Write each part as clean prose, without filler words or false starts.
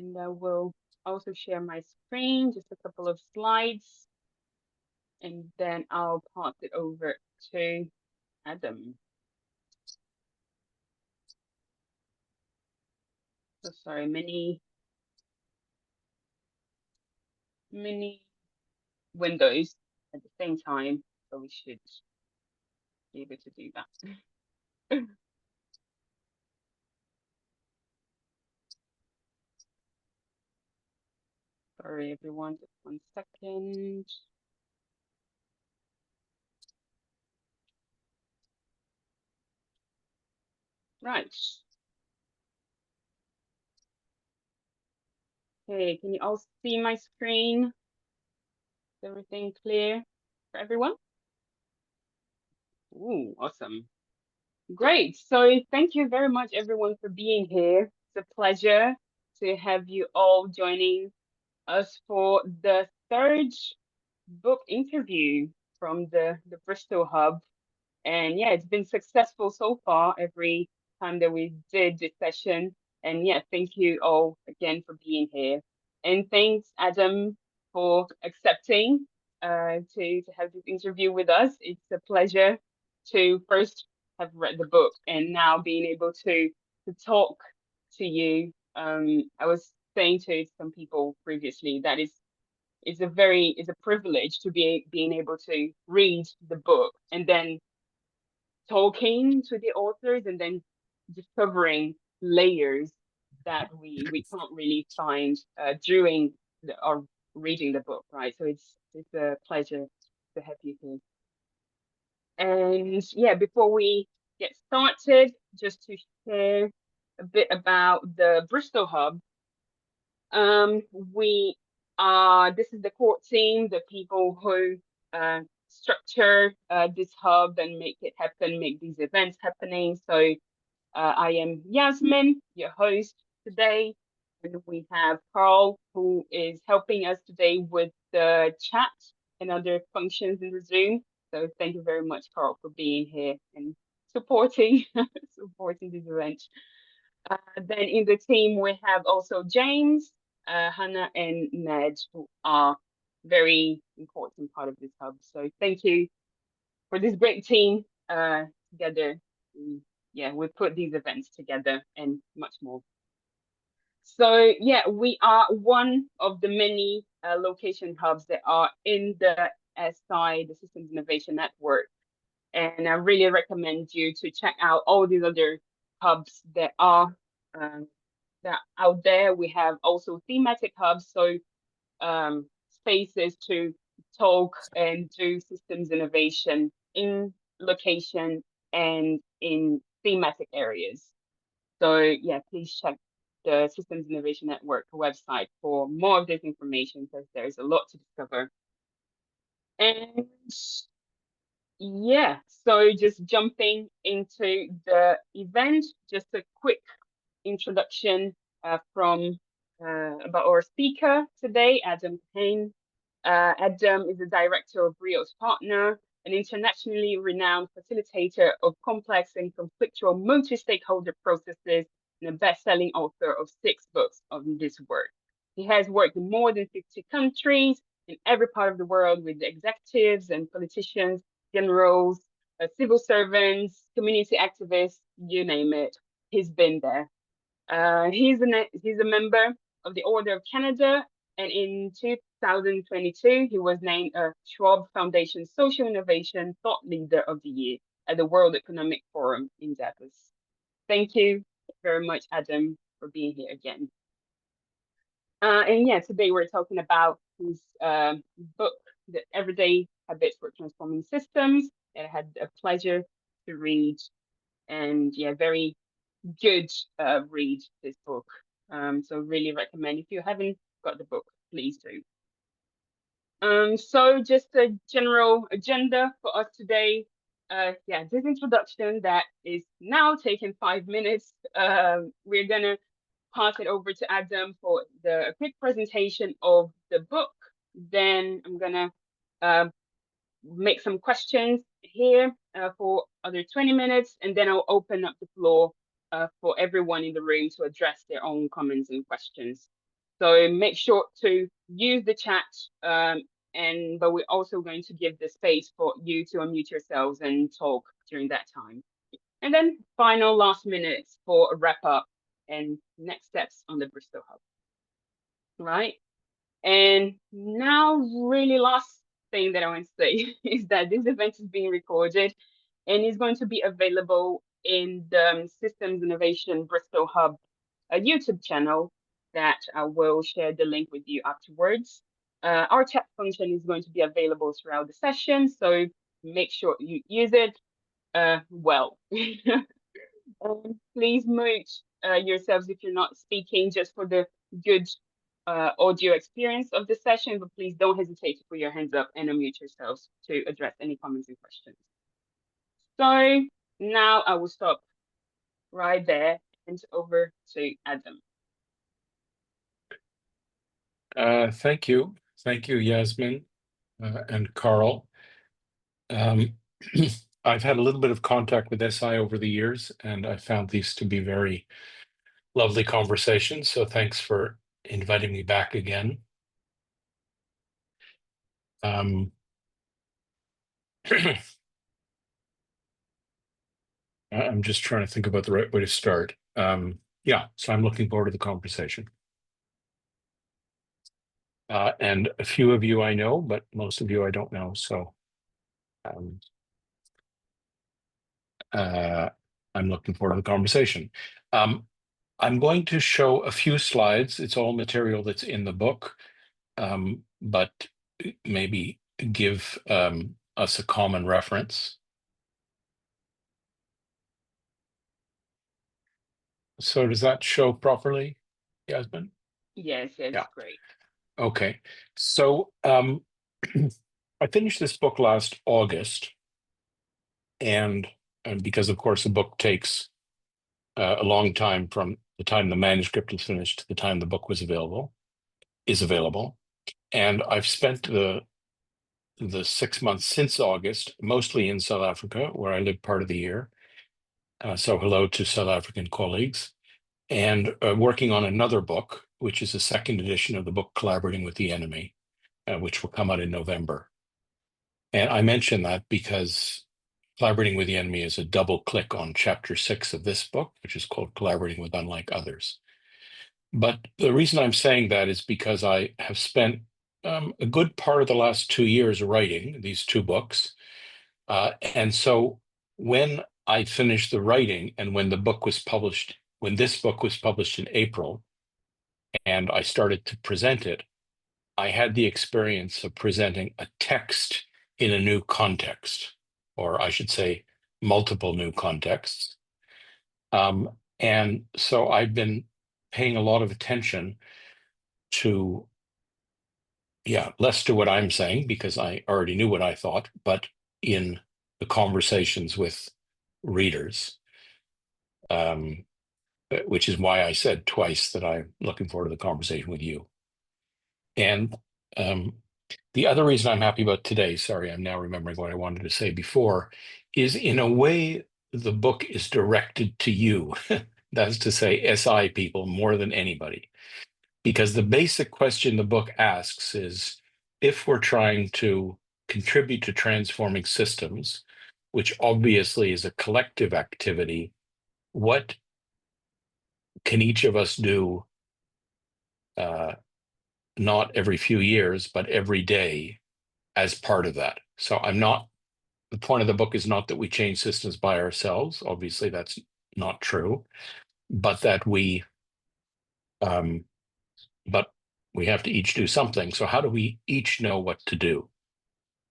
And I will also share my screen, just a couple of slides, and then I'll pass it over to Adam. So sorry, many windows at the same time, so we should be able to do that. Sorry, everyone, just 1 second. Right. Okay, can you all see my screen? Is everything clear for everyone? Ooh, awesome. Great. So thank you very much, everyone, for being here. It's a pleasure to have you all joining us for the third book interview from the Bristol Hub. And yeah, it's been successful so far every time that we did this session. And yeah, thank you all again for being here. And thanks, Adam, for accepting to have this interview with us. It's a pleasure to first have read the book and now being able to talk to you. I was saying to some people previously that it's a privilege to be being able to read the book and then talking to the authors and then discovering layers that we can't really find during or reading the book, right? So it's a pleasure to have you here. And yeah, before we get started, just to share a bit about the Bristol Hub. We are, this is the core team, the people who structure this hub and make it happen, make these events happening. So I am Yasmin, your host today. And we have Carl, who is helping us today with the chat and other functions in the Zoom. So thank you very much, Carl, for being here and supporting supporting this event. Then in the team, we have also James, Hannah, and Ned, who are very important part of this hub. So thank you for this great team together. Yeah, we put these events together and much more. So yeah, we are one of the many location hubs that are in the SI, the Systems Innovation Network. And I really recommend you to check out all these other hubs um, that out there. We have also thematic hubs, so spaces to talk and do systems innovation in location and in thematic areas. So yeah, please check the Systems Innovation Network website for more of this information because there's a lot to discover. And yeah, so just jumping into the event, just a quick introduction from about our speaker today, Adam Kahane. Adam is the Director of Reos Partner, an internationally renowned facilitator of complex and conflictual multi-stakeholder processes, and a best-selling author of 6 books on this work. He has worked in more than 50 countries in every part of the world with executives and politicians, generals, civil servants, community activists, you name it. He's been there. He's a member of the Order of Canada, and in 2022, he was named a Schwab Foundation Social Innovation Thought Leader of the Year at the World Economic Forum in Davos. Thank you very much, Adam, for being here again. And yeah, today we're talking about his book, The Everyday Habits for Transforming Systems. I had a pleasure to read, and yeah, very good read this book. So really recommend if you haven't got the book, please do. So just a general agenda for us today. Yeah, this introduction that is now taking 5 minutes. We're gonna pass it over to Adam for a quick presentation of the book. Then I'm gonna make some questions here for other 20 minutes, and then I'll open up the floor for everyone in the room to address their own comments and questions. So make sure to use the chat, but we're also going to give the space for you to unmute yourselves and talk during that time. And then final last minutes for a wrap up and next steps on the Bristol Hub. Right? And now, really last thing that I want to say is that this event is being recorded and is going to be available in the Systems Innovation Bristol Hub YouTube channel that I will share the link with you afterwards. Our chat function is going to be available throughout the session, so make sure you use it well. And please mute yourselves if you're not speaking, just for the good audio experience of the session, but please don't hesitate to put your hands up and unmute yourselves to address any comments and questions. So now I will stop right there and over to Adam. Thank you. Thank you, Yasmin and Carl. I've had a little bit of contact with SI over the years, and I found these to be very lovely conversations. So thanks for inviting me back again. I'm just trying to think about the right way to start. Yeah, so I'm looking forward to the conversation. And a few of you I know, but most of you I don't know. So I'm looking forward to the conversation. I'm going to show a few slides. It's all material that's in the book, but maybe give us a common reference. So does that show properly, Yasmin? Yes, Yeah. great. Okay. So I finished this book last August, and because, of course, the book takes a long time from the time the manuscript was finished to the time the book is available. And I've spent the 6 months since August, mostly in South Africa, where I live part of the year. So hello to South African colleagues. And working on another book, which is a second edition of the book Collaborating with the Enemy, which will come out in November. And I mention that because Collaborating with the Enemy is a double click on chapter 6 of this book, which is called Collaborating with Unlike Others. But the reason I'm saying that is because I have spent a good part of the last 2 years writing these two books. And so when I finished the writing and when this book was published in April, and I started to present it, I had the experience of presenting a text in a new context, or I should say multiple new contexts. And so I've been paying a lot of attention to, less to what I'm saying, because I already knew what I thought, but in the conversations with readers, which is why I said twice that I'm looking forward to the conversation with you. And the other reason I'm happy about today, sorry, I'm now remembering what I wanted to say before, is in a way, the book is directed to you. That's to say, SI people more than anybody. Because the basic question the book asks is, if we're trying to contribute to transforming systems, which obviously is a collective activity, what can each of us do, not every few years, but every day as part of that? So the point of the book is not that we change systems by ourselves. Obviously, that's not true, but that we have to each do something. So how do we each know what to do?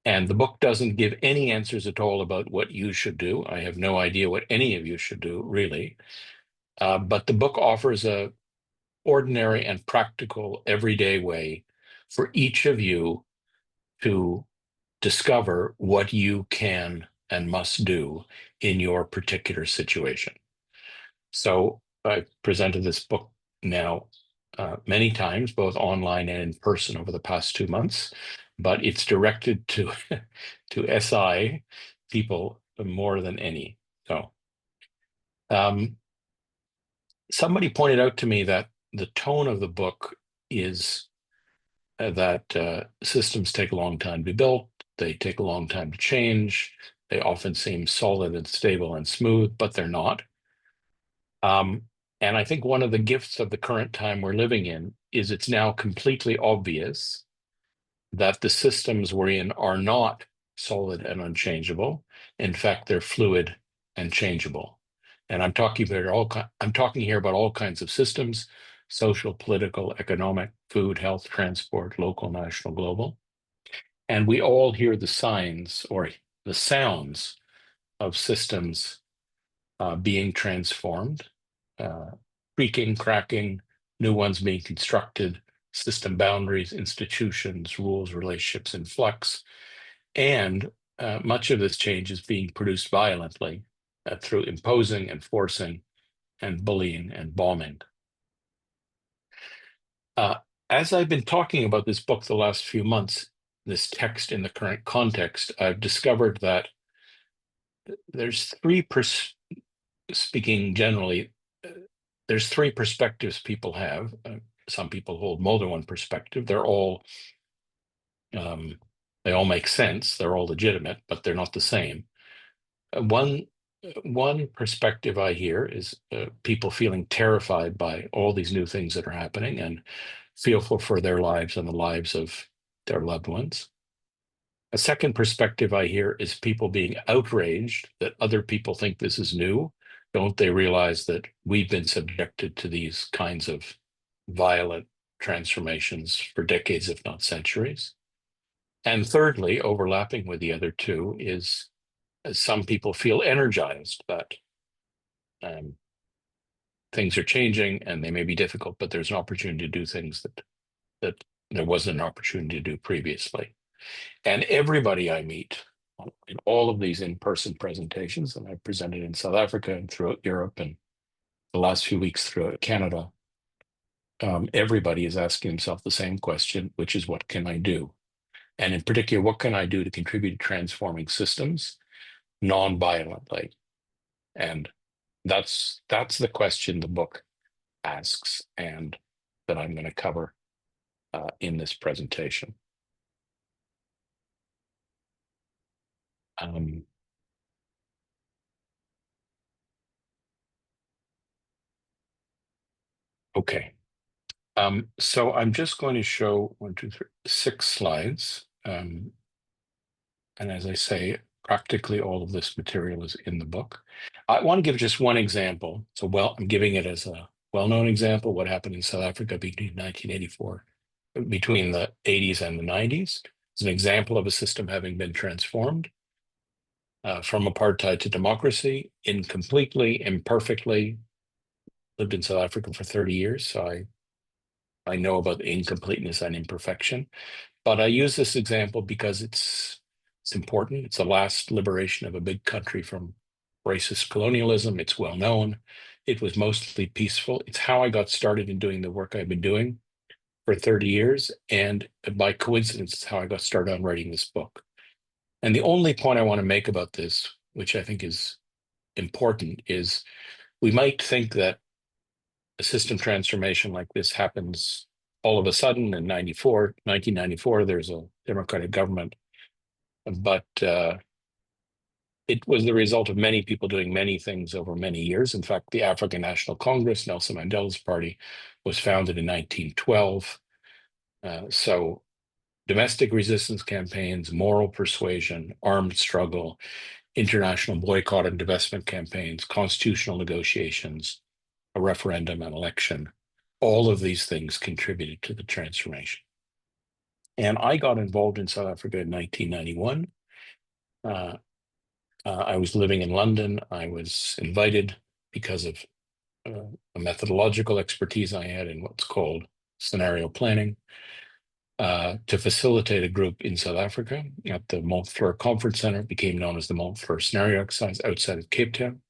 And the book doesn't give any answers at all about what you should do. I have no idea what any of you should do, really. But the book offers a ordinary and practical everyday way for each of you to discover what you can and must do in your particular situation. So I've presented this book now many times, both online and in person over the past 2 months, but it's directed to to SI people more than any. So somebody pointed out to me that the tone of the book is that systems take a long time to be built. They take a long time to change. They often seem solid and stable and smooth, but they're not. And I think one of the gifts of the current time we're living in is it's now completely obvious that the systems we're in are not solid and unchangeable. In fact, they're fluid and changeable. And I'm talking here about all kinds of systems: social, political, economic, food, health, transport, local, national, global. And we all hear the signs or the sounds of systems being transformed, creaking, cracking, new ones being constructed, system boundaries, institutions, rules, relationships in flux. And much of this change is being produced violently through imposing and forcing and bullying and bombing. As I've been talking about this book the last few months, this text in the current context, I've discovered that there's speaking generally, there's three perspectives people have. Some people hold more than one perspective. They all make sense. They're all legitimate, but they're not the same. One perspective I hear is people feeling terrified by all these new things that are happening and fearful for their lives and the lives of their loved ones. A second perspective I hear is people being outraged that other people think this is new. Don't they realize that we've been subjected to these kinds of violent transformations for decades, if not centuries? And thirdly, overlapping with the other two, is some people feel energized that things are changing and they may be difficult, but there's an opportunity to do things that there wasn't an opportunity to do previously. And everybody I meet in all of these in-person presentations, and I've presented in South Africa and throughout Europe and the last few weeks throughout Canada, everybody is asking himself the same question, which is, what can I do? And in particular, what can I do to contribute to transforming systems non-violently? And that's the question the book asks, and that I'm going to cover in this presentation. Okay. So I'm just going to show 6 slides. And as I say, practically all of this material is in the book. I want to give just one example. So, I'm giving it as a well-known example, what happened in South Africa between 1984, between the 80s and the 90s. It's an example of a system having been transformed from apartheid to democracy, incompletely, imperfectly. Lived in South Africa for 30 years, so I know about the incompleteness and imperfection. But I use this example because it's important. It's the last liberation of a big country from racist colonialism. It's well known. It was mostly peaceful. It's how I got started in doing the work I've been doing for 30 years. And by coincidence, it's how I got started on writing this book. And the only point I want to make about this, which I think is important, is we might think that a system transformation like this happens all of a sudden in 1994, there's a democratic government. But it was the result of many people doing many things over many years. In fact, the African National Congress, Nelson Mandela's party, was founded in 1912. So domestic resistance campaigns, moral persuasion, armed struggle, international boycott and divestment campaigns, constitutional negotiations, a referendum, an election, all of these things contributed to the transformation. And I got involved in South Africa in 1991. I was living in London. I was invited because of a methodological expertise I had in what's called scenario planning to facilitate a group in South Africa at the Montfleur Conference Center. It became known as the Montfleur Scenario Exercise outside of Cape Town.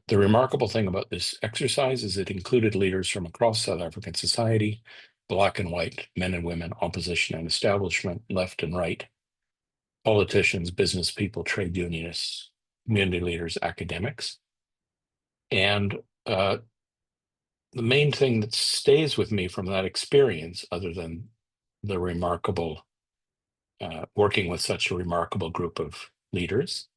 The remarkable thing about this exercise is it included leaders from across South African society, Black and white, men and women, opposition and establishment, left and right, politicians, business people, trade unionists, community leaders, academics. And the main thing that stays with me from that experience, other than the remarkable working with such a remarkable group of leaders,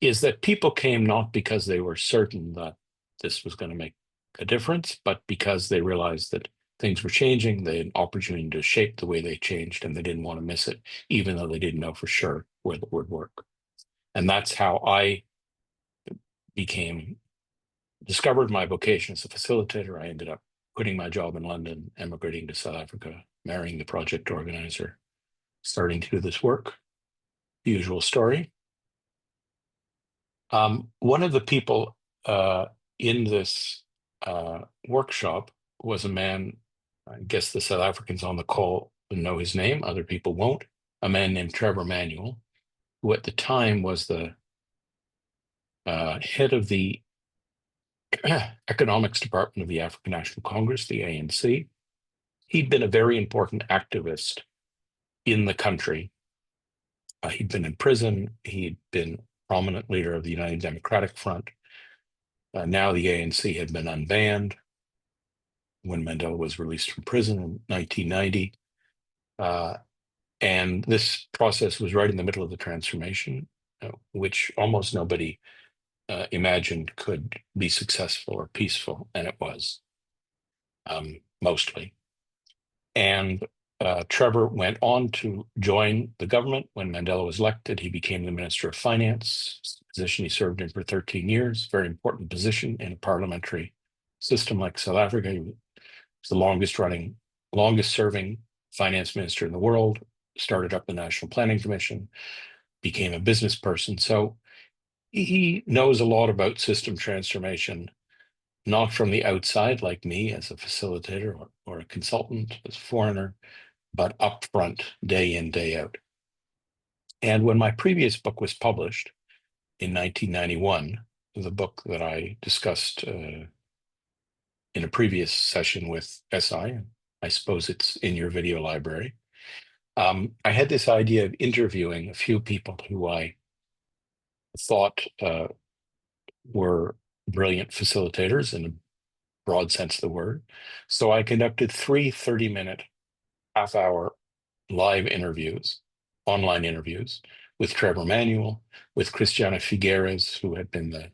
is that people came not because they were certain that this was going to make a difference, but because they realized that things were changing. They had an opportunity to shape the way they changed, and they didn't want to miss it, even though they didn't know for sure whether it would work. And that's how I discovered my vocation as a facilitator. I ended up quitting my job in London, emigrating to South Africa, marrying the project organizer, starting to do this work. The usual story. One of the people in this workshop was a man, I guess the South Africans on the call know his name, other people won't, a man named Trevor Manuel, who at the time was the head of the economics department of the African National Congress, the ANC. He'd been a very important activist in the country. He'd been in prison. He'd been prominent leader of the United Democratic Front. Now the ANC had been unbanned when Mandela was released from prison in 1990. And this process was right in the middle of the transformation, which almost nobody imagined could be successful or peaceful, and it was, mostly. And Trevor went on to join the government when Mandela was elected. He became the Minister of Finance, position he served in for 13 years, very important position in a parliamentary system like South Africa. He was the longest serving finance minister in the world, started up the National Planning Commission, became a business person. So he knows a lot about system transformation, not from the outside like me as a facilitator or a consultant, as a foreigner, but upfront, day in, day out. And when my previous book was published in 1991, the book that I discussed in a previous session with SI, I suppose it's in your video library, I had this idea of interviewing a few people who I thought were brilliant facilitators in a broad sense of the word. So I conducted 3 30-minute, half-hour live interviews, online interviews, with Trevor Manuel, with Christiana Figueres, who had been the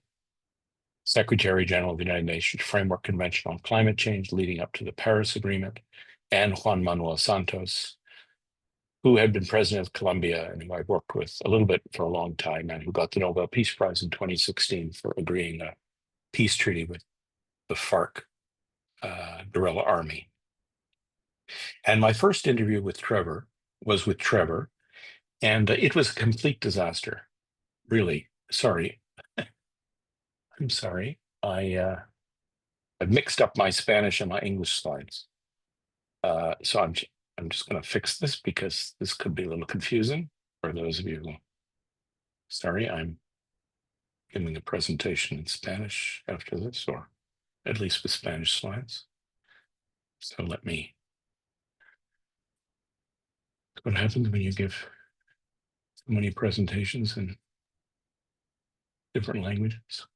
Secretary General of the United Nations Framework Convention on Climate Change leading up to the Paris Agreement, and Juan Manuel Santos, who had been president of Colombia and who I worked with a little bit for a long time, and who got the Nobel Peace Prize in 2016 for agreeing a peace treaty with the FARC guerrilla army. And my first interview with Trevor was with Trevor, and it was a complete disaster. Really, sorry. I'm sorry. I mixed up my Spanish and my English slides. So I'm just going to fix this because this could be a little confusing for those of you who, sorry, I'm giving a presentation in Spanish after this, or at least with Spanish slides. So let me, what happens when you give so many presentations in different languages?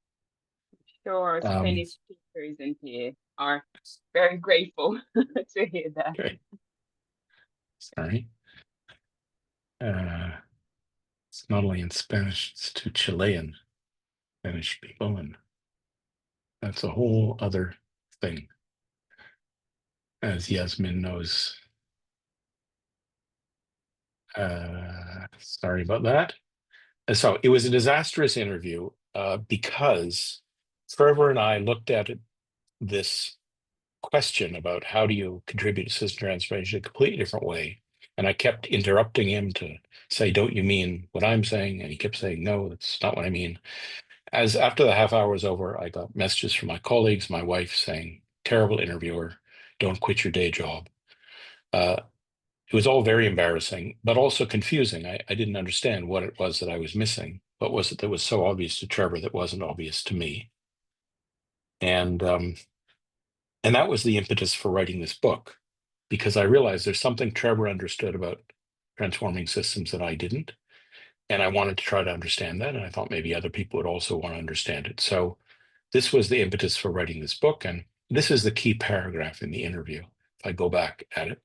Sure, Spanish speakers in here are very grateful to hear that. Okay. Sorry. It's not only in Spanish, it's to Chilean Spanish people, and that's a whole other thing, as Yasmin knows. Sorry about that. So it was a disastrous interview because Trevor and I looked at this question about how do you contribute to system transformation in a completely different way. And I kept interrupting him to say, don't you mean what I'm saying? And he kept saying, no, that's not what I mean. As after the half hour was over, I got messages from my colleagues, my wife saying, terrible interviewer, don't quit your day job. It was all very embarrassing, but also confusing. I didn't understand what it was that I was missing. What was it that was so obvious to Trevor that wasn't obvious to me? And that was the impetus for writing this book, because I realized there's something Trevor understood about transforming systems that I didn't. And I wanted to try to understand that. And I thought maybe other people would also want to understand it. So this was the impetus for writing this book. And this is the key paragraph in the interview. If I go back at it,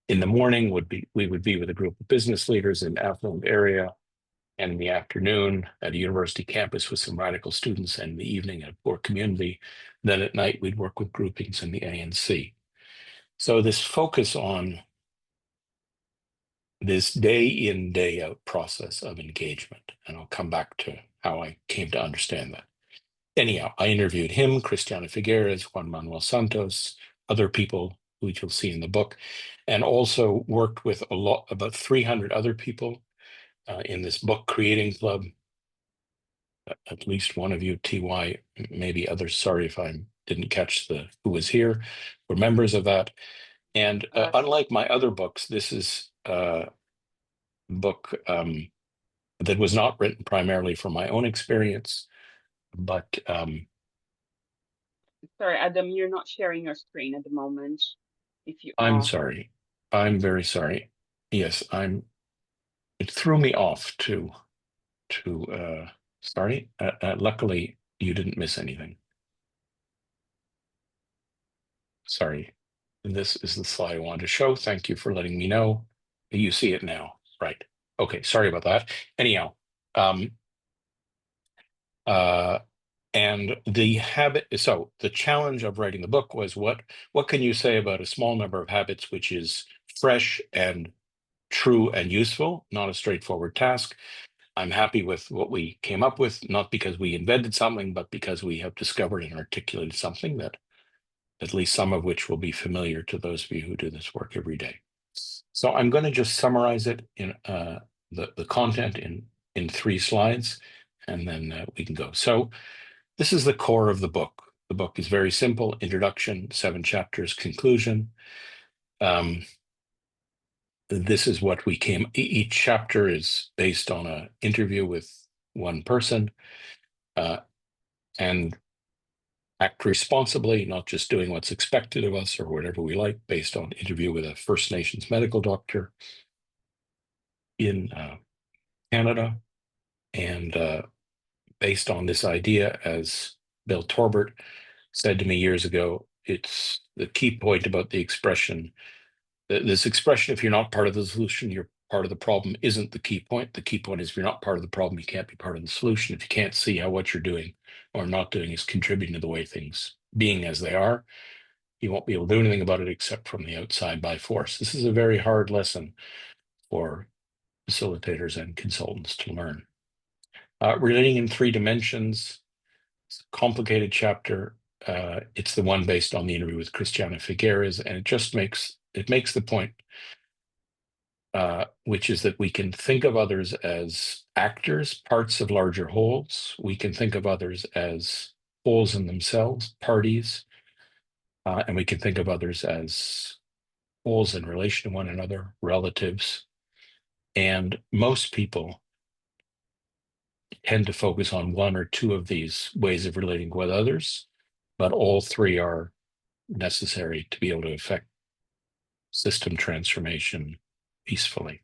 in the morning we would be with a group of business leaders in affluent area, and in the afternoon at a university campus with some radical students, and in the evening at a poor community. Then at night we'd work with groupings in the ANC. So this focus on this day in, day out process of engagement, and I'll come back to how I came to understand that. Anyhow, I interviewed him, Cristiana Figueres, Juan Manuel Santos, other people who you'll see in the book, and also worked with about 300 other people in this book creating club. At least one of you, TY, maybe others, sorry if I didn't catch who was here, were members of that. And unlike my other books, this is a book that was not written primarily from my own experience, but Sorry, Adam, you're not sharing your screen at the moment. If you I'm are. sorry. I'm very sorry. Yes, it threw me off to sorry. Luckily, you didn't miss anything. Sorry. This is the slide I wanted to show. Thank you for letting me know. You see it now, right? Okay, sorry about that. Anyhow, and the habit, so the challenge of writing the book was what can you say about a small number of habits which is fresh and true and useful, not a straightforward task. I'm happy with what we came up with, not because we invented something, but because we have discovered and articulated something that at least some of which will be familiar to those of you who do this work every day. So I'm going to just summarize it in the content in 3 slides, and then we can go. So this is the core of the book. The book is very simple: introduction, 7 chapters, conclusion. This is what we came. Each chapter is based on an interview with one person, and act responsibly, not just doing what's expected of us or whatever we like, based on interview with a First Nations medical doctor in Canada, and based on this idea, as Bill Torbert said to me years ago, it's the key point about the expression. This expression, if you're not part of the solution, you're part of the problem, isn't the key point. The key point is if you're not part of the problem, you can't be part of the solution. If you can't see how what you're doing or not doing is contributing to the way things being as they are, you won't be able to do anything about it except from the outside by force. This is a very hard lesson for facilitators and consultants to learn. Relating in 3 dimensions, it's a complicated chapter. It's the one based on the interview with Cristiana Figueres, and it just makes the point, which is that we can think of others as actors, parts of larger wholes. We can think of others as wholes in themselves, parties, and we can think of others as wholes in relation to one another, relatives. And most people tend to focus on 1 or 2 of these ways of relating with others, but all 3 are necessary to be able to affect system transformation peacefully.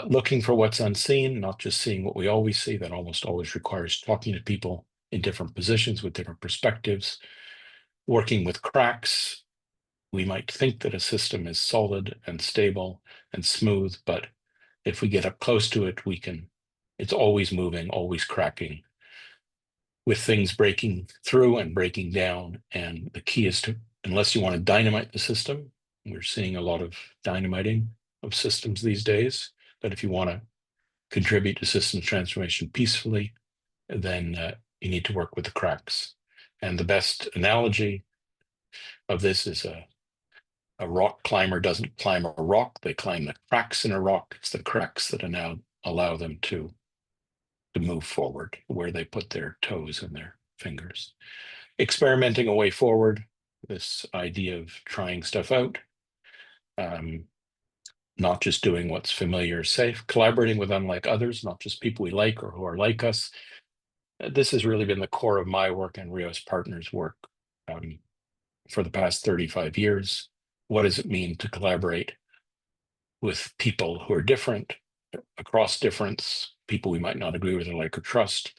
Looking for what's unseen, not just seeing what we always see. That almost always requires talking to people in different positions with different perspectives. Working with cracks. We might think that a system is solid and stable and smooth, but if we get up close to it, it's always moving, always cracking, with things breaking through and breaking down. And the key is to, unless you want to dynamite the system, we're seeing a lot of dynamiting of systems these days, but if you want to contribute to systems transformation peacefully, then you need to work with the cracks. And the best analogy of this is a rock climber doesn't climb a rock, they climb the cracks in a rock. It's the cracks that now allow them to move forward, where they put their toes and their fingers. Experimenting a way forward, this idea of trying stuff out, not just doing what's familiar or safe, collaborating with unlike others, not just people we like or who are like us. This has really been the core of my work and Reos Partners' work for the past 35 years. What does it mean to collaborate with people who are different, across difference, people we might not agree with or like or trust?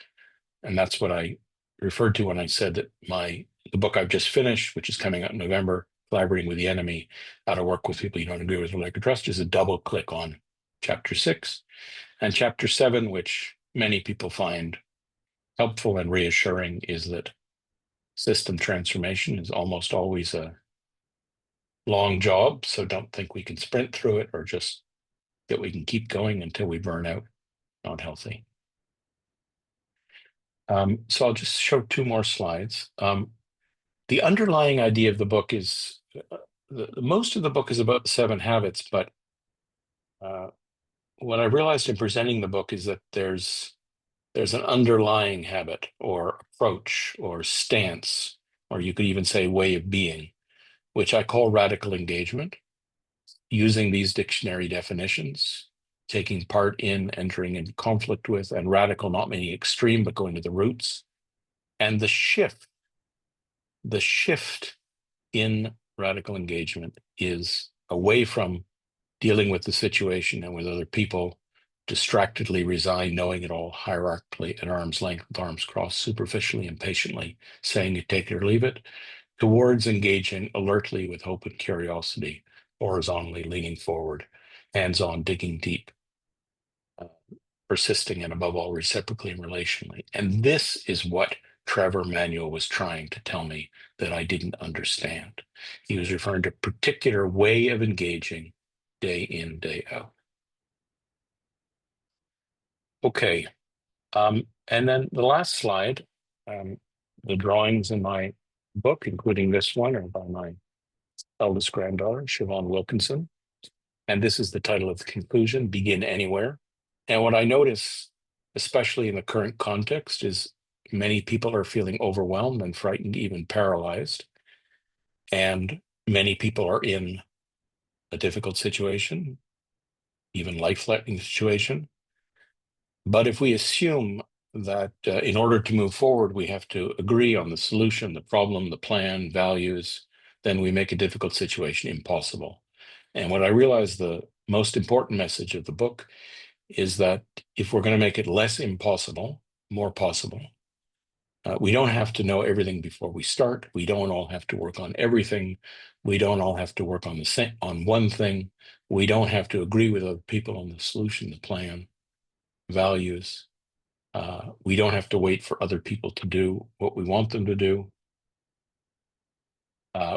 And that's what I referred to when I said that my the book I've just finished, which is coming out in November, Collaborating with the Enemy, How to Work with People You Don't Agree With or Like or Trust, is a double click on chapter 6. And chapter 7, which many people find helpful and reassuring, is that system transformation is almost always a long job. So don't think we can sprint through it, or just that we can keep going until we burn out. Not healthy. So I'll just show 2 more slides. The underlying idea of the book is, most of the book is about the 7 habits, but what I realized in presenting the book is that there's an underlying habit or approach or stance, or you could even say way of being, which I call radical engagement, using these dictionary definitions, taking part in, entering into conflict with, and radical, not meaning extreme, but going to the roots. And the shift in radical engagement is away from dealing with the situation and with other people, distractedly resigned, knowing it all, hierarchically at arm's length, with arms crossed, superficially and patiently, saying you take it or leave it, towards engaging alertly with hope and curiosity, horizontally leaning forward, hands-on, digging deep, persisting, and above all, reciprocally and relationally. And this is what Trevor Manuel was trying to tell me that I didn't understand. He was referring to a particular way of engaging day in, day out. Okay. And then the last slide, the drawings in my book, including this one, are by my eldest granddaughter, Siobhan Wilkinson. And this is the title of the conclusion, Begin Anywhere. And what I notice, especially in the current context, is many people are feeling overwhelmed and frightened, even paralyzed. And many people are in a difficult situation, even life-threatening situation. But if we assume that in order to move forward, we have to agree on the solution, the problem, the plan, values, then we make a difficult situation impossible. And what I realized, the most important message of the book is that if we're going to make it less impossible, more possible, we don't have to know everything before we start. We don't all have to work on everything. We don't all have to work on one thing. We don't have to agree with other people on the solution, the plan, values. We don't have to wait for other people to do what we want them to do.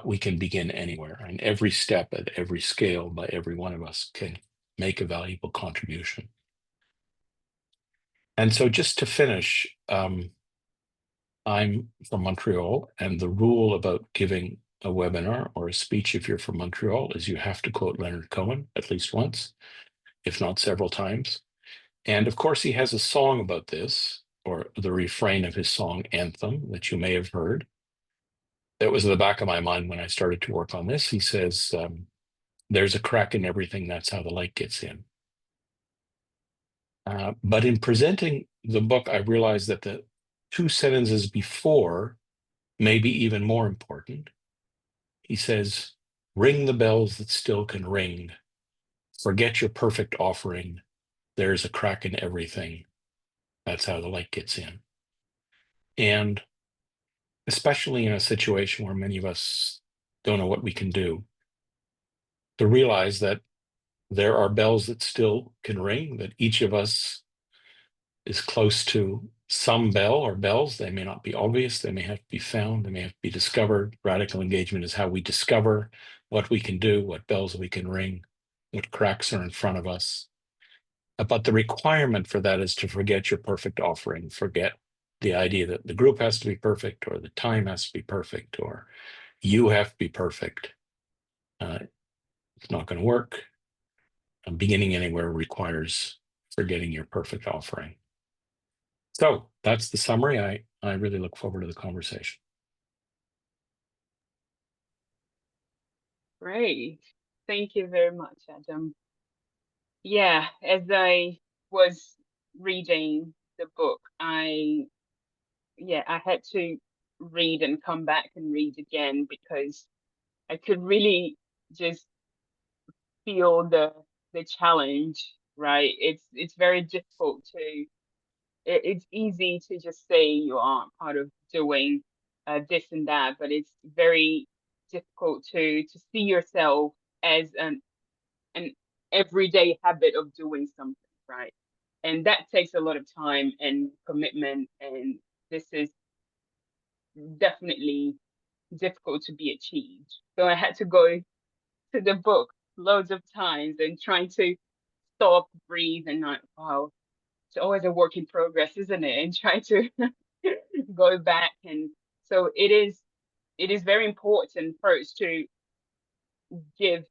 We can begin anywhere, and every step at every scale by every one of us can make a valuable contribution. And so just to finish, I'm from Montreal, and the rule about giving a webinar or a speech, if you're from Montreal, is you have to quote Leonard Cohen at least once, if not several times. And of course, he has a song about this, or the refrain of his song Anthem, that you may have heard. That was in the back of my mind when I started to work on this. He says, there's a crack in everything, that's how the light gets in. But in presenting the book, I realized that the 2 sentences before may be even more important. He says, ring the bells that still can ring. Forget your perfect offering. There's a crack in everything. That's how the light gets in. And especially in a situation where many of us don't know what we can do, to realize that there are bells that still can ring, that each of us is close to some bell or bells. They may not be obvious. They may have to be found. They may have to be discovered. Radical engagement is how we discover what we can do, what bells we can ring, what cracks are in front of us. But the requirement for that is to forget your perfect offering, forget the idea that the group has to be perfect, or the time has to be perfect, or you have to be perfect. It's not going to work. Beginning anywhere requires forgetting your perfect offering. So that's the summary. I really look forward to the conversation. Great. Thank you very much, Adam. Yeah, as I was reading the book, I had to read and come back and read again, because I could really just feel the challenge, right? It's very difficult to it's easy to just say you aren't part of doing this and that, but it's very difficult to see yourself as an everyday habit of doing something, right? And that takes a lot of time and commitment, and this is definitely difficult to be achieved. So I had to go to the book loads of times and trying to stop, breathe, and not, wow, it's always a work in progress, isn't it? And try to go back. And so it is very important first to give,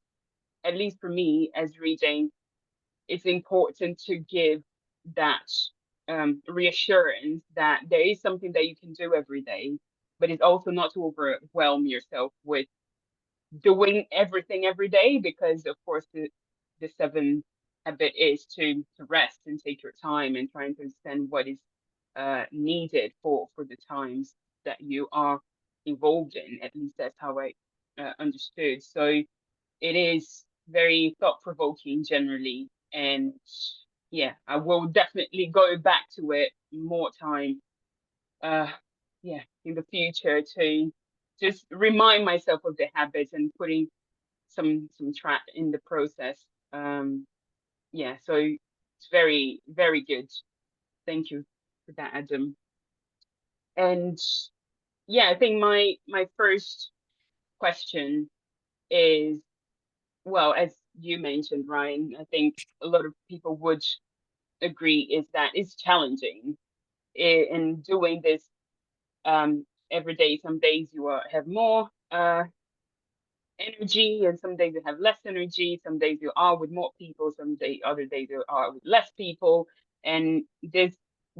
at least for me as reading, it's important to give that reassurance that there is something that you can do every day, but it's also not to overwhelm yourself with doing everything every day, because of course the seventh habit is to rest and take your time and trying to understand what is needed for the times that you are involved in. At least that's how I understood. So it is very thought provoking generally, and yeah, I will definitely go back to it more time. Uh, yeah, in the future to just remind myself of the habits and putting some track in the process. Yeah, so it's very, very good. Thank you for that, Adam. And yeah, I think my first question is, well, as you mentioned, Ryan, I think a lot of people would agree is that it's challenging in doing this every day. Some days you have more energy, and some days you have less energy. Some days you are with more people, other days you are with less people, and this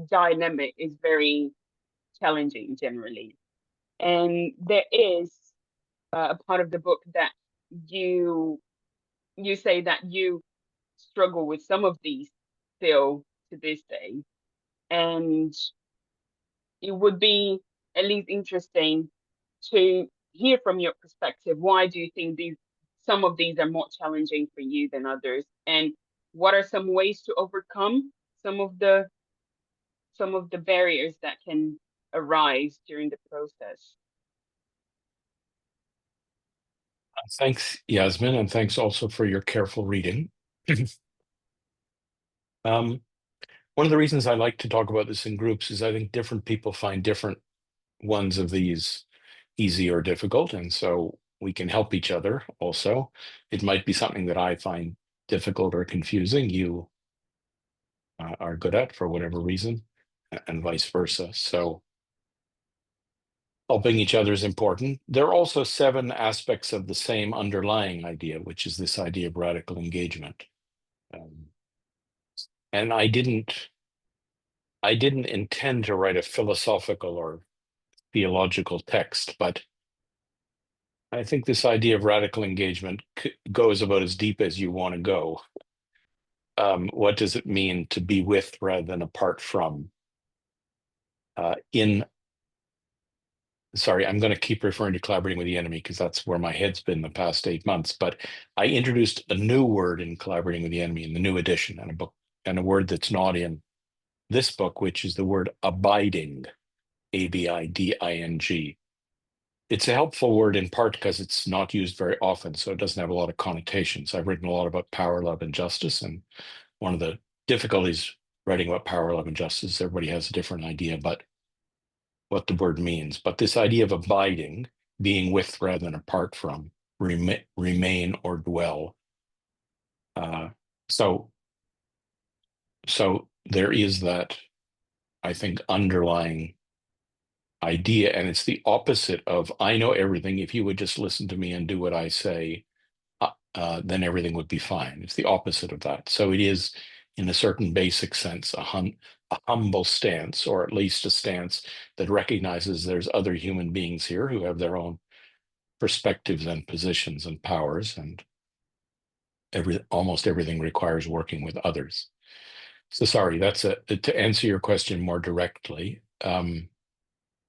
dynamic is very challenging generally. And there is a part of the book that you you say that you struggle with some of these still to this day, and it would be at least interesting to hear from your perspective. Why do you think these some of these are more challenging for you than others, and what are some ways to overcome some of the barriers that can arise during the process? Thanks, Yasmin, and thanks also for your careful reading. Um, One of the reasons I like to talk about this in groups is I think different people find different ones of these easy or difficult, and so we can help each other also. It might be something that I find difficult or confusing, you are good at for whatever reason, and vice versa. So helping each other is important. There are also 7 aspects of the same underlying idea, which is this idea of radical engagement. Um, and I didn't intend to write a philosophical or theological text, but I think this idea of radical engagement goes about as deep as you want to go. What does it mean to be with rather than apart from? Sorry, I'm going to keep referring to collaborating with the enemy because that's where my head's been the past 8 months. But I introduced a new word in collaborating with the enemy in the new edition, and a book, and a word that's not in this book, which is the word abiding, abiding. It's a helpful word in part because it's not used very often, so it doesn't have a lot of connotations. I've written a lot about power, love, and justice, and one of the difficulties writing about power, love, and justice, everybody has a different idea about what the word means. But this idea of abiding, being with rather than apart from, remain or dwell. Uh, so, so there is that, I think, underlying idea, and it's the opposite of I know everything. If you would just listen to me and do what I say, then everything would be fine. It's the opposite of that. So it is, in a certain basic sense, a humble stance, or at least a stance that recognizes there's other human beings here who have their own perspectives and positions and powers, and almost everything requires working with others. So sorry, that's to answer your question more directly.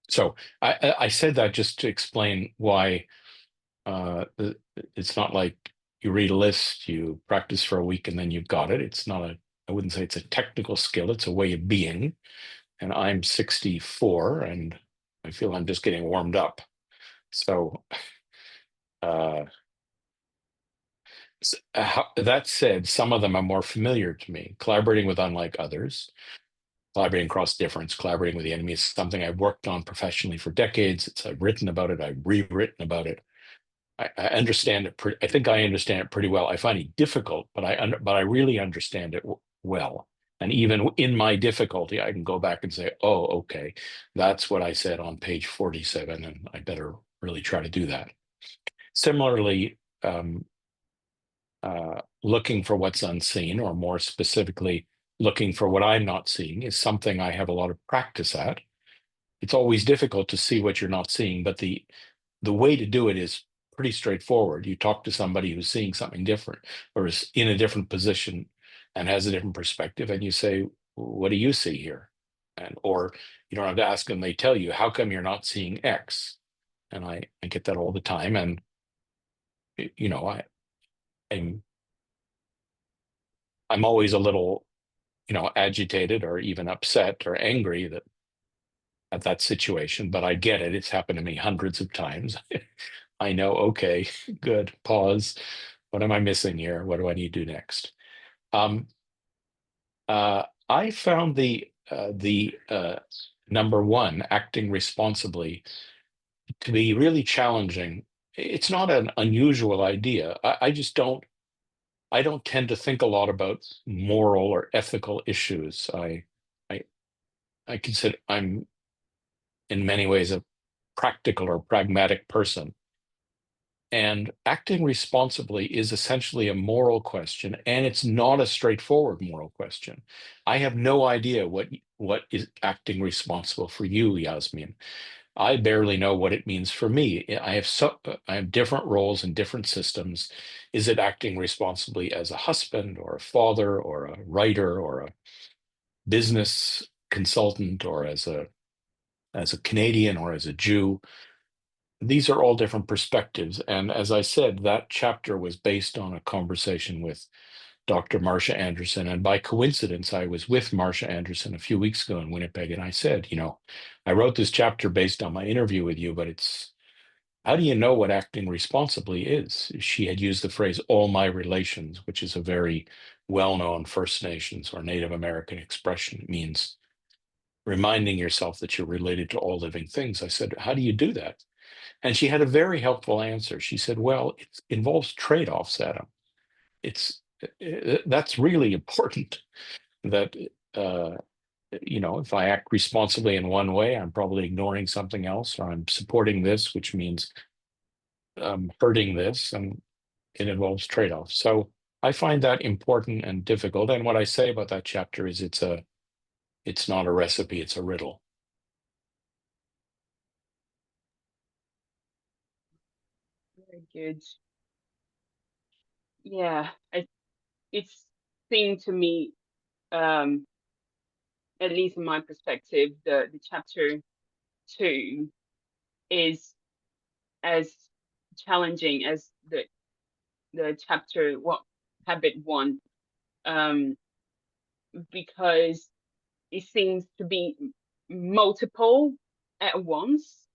So I said that just to explain why it's not like you read a list, you practice for a week, and then you've got it. It's not I wouldn't say it's a technical skill, it's a way of being. And I'm 64, and I feel I'm just getting warmed up. So that said, some of them are more familiar to me. Collaborating with unlike others, collaborating across difference, collaborating with the enemy is something I've worked on professionally for decades. I've written about it. I've rewritten about it. I understand it. I think I understand it pretty well. I find it difficult, but I really understand it well. And even in my difficulty, I can go back and say, "Oh, okay, that's what I said on page 47, and I better really try to do that." Similarly, looking for what's unseen, or more specifically, looking for what I'm not seeing, is something I have a lot of practice at. It's always difficult to see what you're not seeing, but the way to do it is pretty straightforward. You talk to somebody who's seeing something different or is in a different position and has a different perspective, and you say, "What do you see here?" And or you don't have to ask them, they tell you, "How come you're not seeing X?" And I get that all the time. And you know, I'm I'm always a little, agitated or even upset or angry at that situation, but I get it. It's happened to me hundreds of times. I know, okay, good, pause. What am I missing here? What do I need to do next? Um, I found the number one, acting responsibly, to be really challenging. It's not an unusual idea. I don't tend to think a lot about moral or ethical issues. I, I consider I'm in many ways a practical or pragmatic person. And acting responsibly is essentially a moral question, and it's not a straightforward moral question. I have no idea what is acting responsible for you, Yasmin. I barely know what it means for me. I have different roles in different systems. Is it acting responsibly as a husband or a father or a writer or a business consultant or as a Canadian or as a Jew? These are all different perspectives. And as I said, that chapter was based on a conversation with Dr. Marcia Anderson. And by coincidence, I was with Marcia Anderson a few weeks ago in Winnipeg. And I said, I wrote this chapter based on my interview with you, but how do you know what acting responsibly is? She had used the phrase all my relations, which is a very well-known First Nations or Native American expression. It means reminding yourself that you're related to all living things. I said, how do you do that? And she had a very helpful answer. She said, well, it involves trade-offs, Adam. That's really important that, if I act responsibly in one way, I'm probably ignoring something else, or I'm supporting this, which means hurting this, and it involves trade-offs. So I find that important and difficult. And what I say about that chapter is it's not a recipe, it's a riddle. Very good. Yeah, it seemed to me, at least in my perspective, the chapter 2 is as challenging as the chapter what habit 1, because it seems to be multiple at once,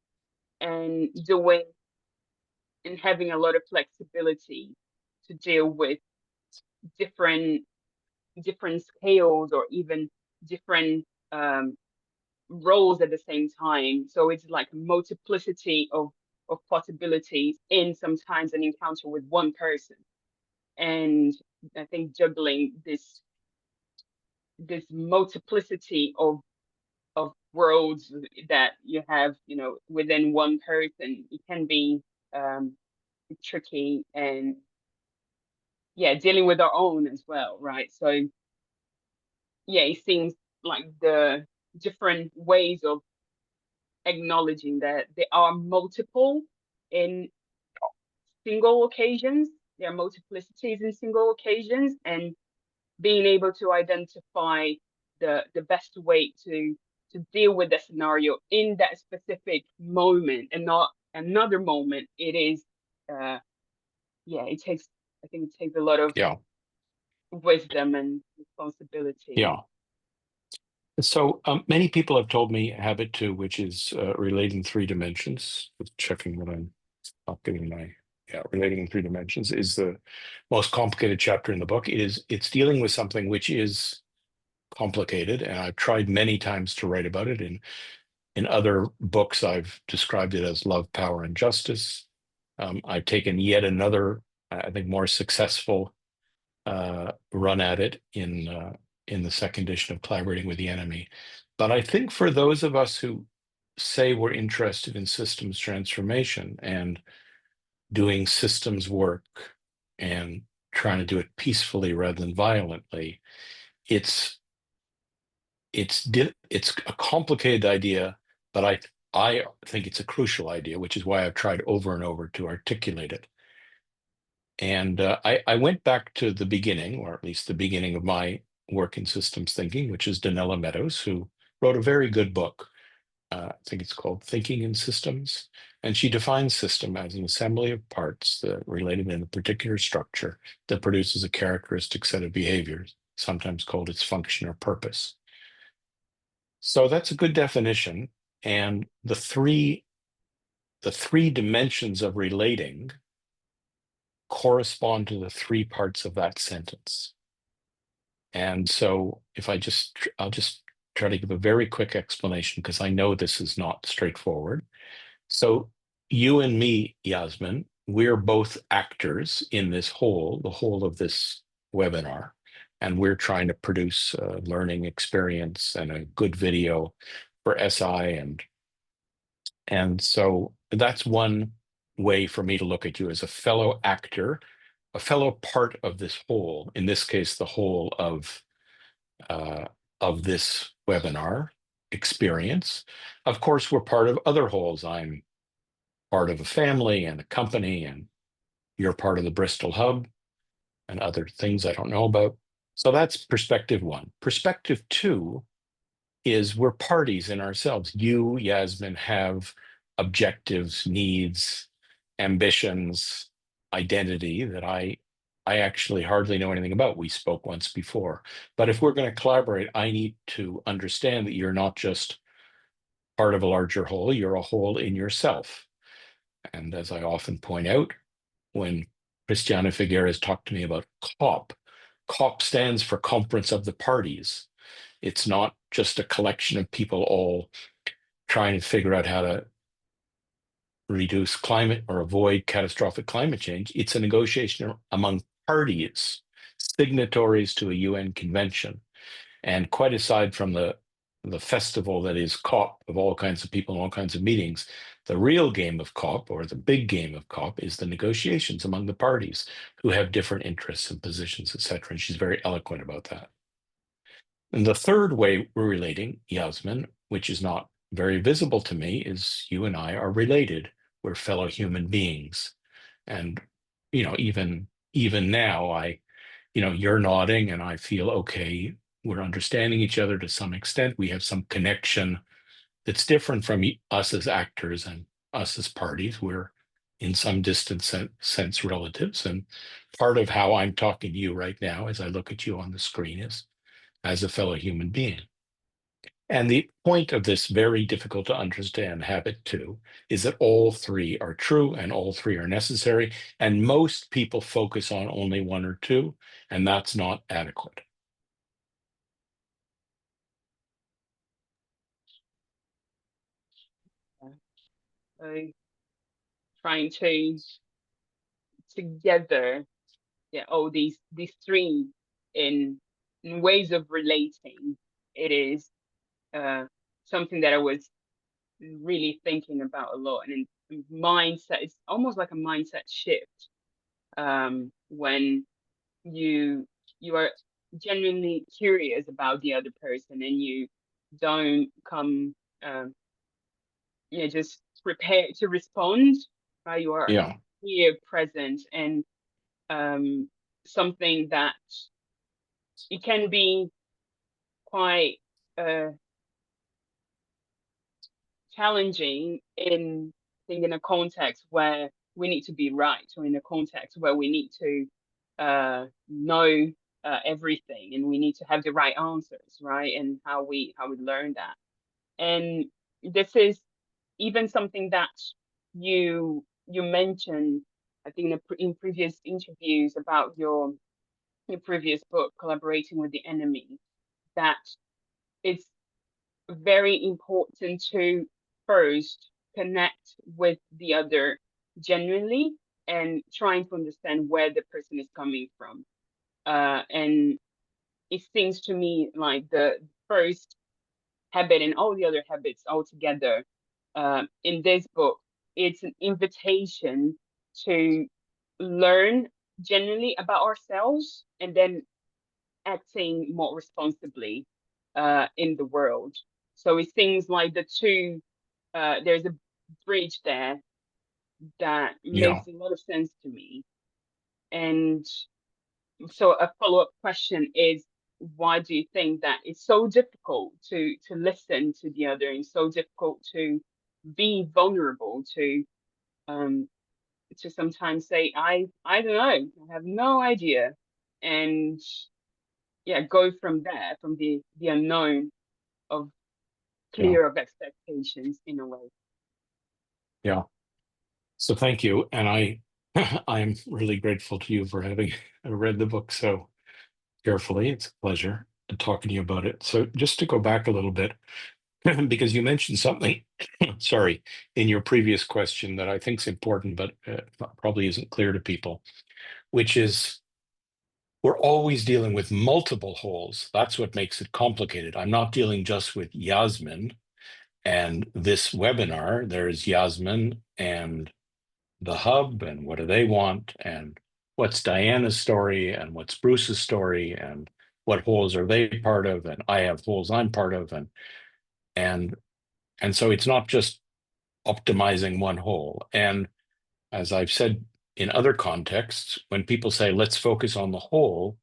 and doing and having a lot of flexibility to deal with different scales, or even different roles at the same time. So it's like a multiplicity of possibilities in sometimes an encounter with one person. And I think juggling this multiplicity of worlds that you have, within one person, it can be tricky. And yeah, dealing with our own as well, right? So yeah, it seems like the different ways of acknowledging that there are multiple in single occasions, there are multiplicities in single occasions, and being able to identify the best way to deal with the scenario in that specific moment and not another moment. It is it takes, I think it takes a lot of Yeah, wisdom and responsibility. yeah. So many people have told me habit two, which is relating three dimensions. Just checking that I'm not getting my relating in three dimensions is the most complicated chapter in the book. It's dealing with something which is complicated, and I've tried many times to write about it. In other books, I've described it as love, power, and justice. I've taken yet another, I think, more successful run at it in the second edition of Collaborating with the Enemy. But I think for those of us who say we're interested in systems transformation and doing systems work and trying to do it peacefully rather than violently, it's a complicated idea, but I think it's a crucial idea, which is why I've tried over and over to articulate it. And I went back to the beginning, or at least the beginning of my work in systems thinking, which is Donella Meadows, who wrote a very good book. I think it's called Thinking in Systems. And she defines system as an assembly of parts that related in a particular structure that produces a characteristic set of behaviors, sometimes called its function or purpose. So that's a good definition. And the three dimensions of relating correspond to the three parts of that sentence. And so I'll just try to give a very quick explanation because I know this is not straightforward. So you and me, Yasmin, we're both actors in this the whole of this webinar. And we're trying to produce a learning experience and a good video for SI. And so that's one way for me to look at you as a fellow actor, a fellow part of this whole, in this case, the whole of this webinar experience. Of course, we're part of other wholes. I'm part of a family and a company, and you're part of the Bristol Hub and other things I don't know about. So that's perspective one. Perspective two is we're parties in ourselves. You, Yasmin, have objectives, needs, ambitions, identity that I actually hardly know anything about. We spoke once before. But if we're going to collaborate, I need to understand that you're not just part of a larger whole, you're a whole in yourself. And as I often point out, when Christiana Figueres talked to me about COP, COP stands for Conference of the Parties. It's not just a collection of people all trying to figure out how to reduce climate or avoid catastrophic climate change. It's a negotiation among parties, signatories to a UN convention. And quite aside from the festival that is COP of all kinds of people and all kinds of meetings, the real game of COP, or the big game of COP, is the negotiations among the parties who have different interests and positions, etc. And she's very eloquent about that. And the third way we're relating, Yasmin, which is not very visible to me, is you and I are related. We're fellow human beings. And, even now, you're nodding and I feel, okay, we're understanding each other to some extent. We have some connection that's different from us as actors and us as parties. We're in some distant sense relatives. And part of how I'm talking to you right now, as I look at you on the screen, is as a fellow human being. And the point of this very difficult to understand habit two is that all three are true and all three are necessary. And most people focus on only one or two, and that's not adequate. So trying to together, all these three in ways of relating. It is something that I was really thinking about a lot, and mindset. It's almost like a mindset shift when you are genuinely curious about the other person and you don't come just prepared to respond, right? You are Yeah. here present, and something that it can be quite challenging in a context where we need to be right, or in a context where we need to know everything, and we need to have the right answers, right? And how we learn that. And this is even something that you mentioned, I think, in previous interviews about your previous book, Collaborating with the Enemy, that it's very important to first connect with the other genuinely and trying to understand where the person is coming from. And it seems to me like the first habit and all the other habits all together in this book, it's an invitation to learn genuinely about ourselves and then acting more responsibly in the world. So it seems like the two, there's a bridge there that Yeah. makes a lot of sense to me. And so a follow-up question is, why do you think that it's so difficult to listen to the other and so difficult to be vulnerable um to sometimes say I don't know, I have no idea, and yeah, go from there, from the unknown of Yeah. clear of expectations in a way. Yeah. So thank you. And I'm really grateful to you for having read the book so carefully. It's a pleasure to talk to you about it. So just to go back a little bit, because you mentioned something, sorry, in your previous question that I think is important, but probably isn't clear to people, which is we're always dealing with multiple holes. That's what makes it complicated. I'm not dealing just with Yasmin and this webinar. There's Yasmin and the hub, and what do they want, and what's Diana's story, and what's Bruce's story, and what holes are they part of, and I have holes I'm part of, and and so it's not just optimizing one hole. And as I've said in other contexts, when people say let's focus on the whole,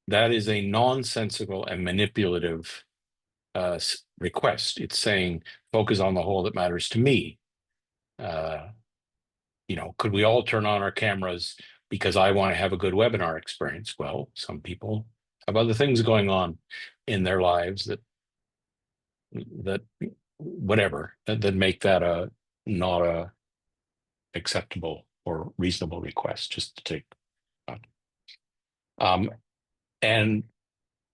that is a nonsensical and manipulative request. It's saying focus on the whole that matters to me. Uh, could we all turn on our cameras because I want to have a good webinar experience? Well, some people have other things going on in their lives that whatever that make that a not a acceptable or reasonable request. Just to take um, and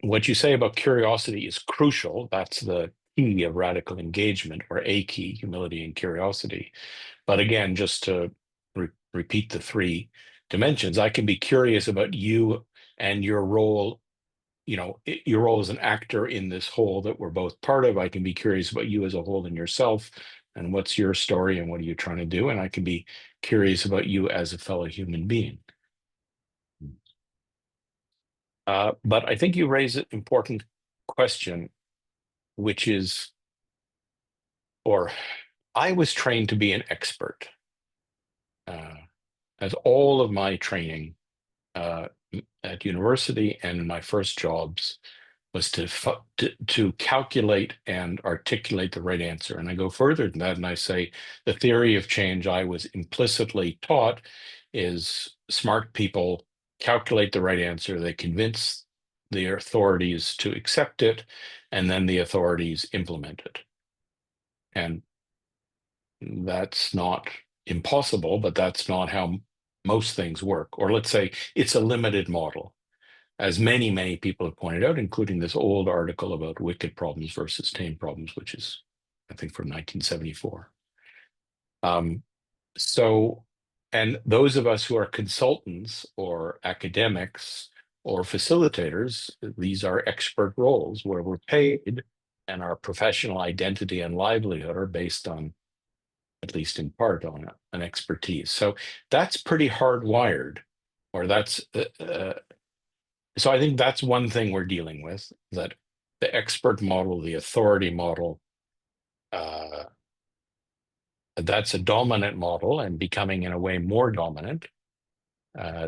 what you say about curiosity is crucial. That's the key of radical engagement, or a key: humility and curiosity. But again, just to repeat the three dimensions, I can be curious about you and your role, your role as an actor in this whole that we're both part of. I can be curious about you as a whole and yourself, and what's your story and what are you trying to do. And I can be curious about you as a fellow human being. But I think you raise an important question, which is, or I was trained to be an expert. As all of my training uh, at university and in my first jobs was to calculate and articulate the right answer. And I go further than that, and I say the theory of change I was implicitly taught is smart people calculate the right answer, they convince the authorities to accept it, and then the authorities implement it. And that's not impossible, but that's not how most things work. Or let's say it's a limited model, as many, many people have pointed out, including this old article about wicked problems versus tame problems, which is, I think, from 1974. So, and those of us who are consultants or academics or facilitators, these are expert roles where we're paid and our professional identity and livelihood are based on, at least in part, on an expertise. So that's pretty hardwired, or that's so I think that's one thing we're dealing with, that the expert model, the authority model, uh, that's a dominant model and becoming in a way more dominant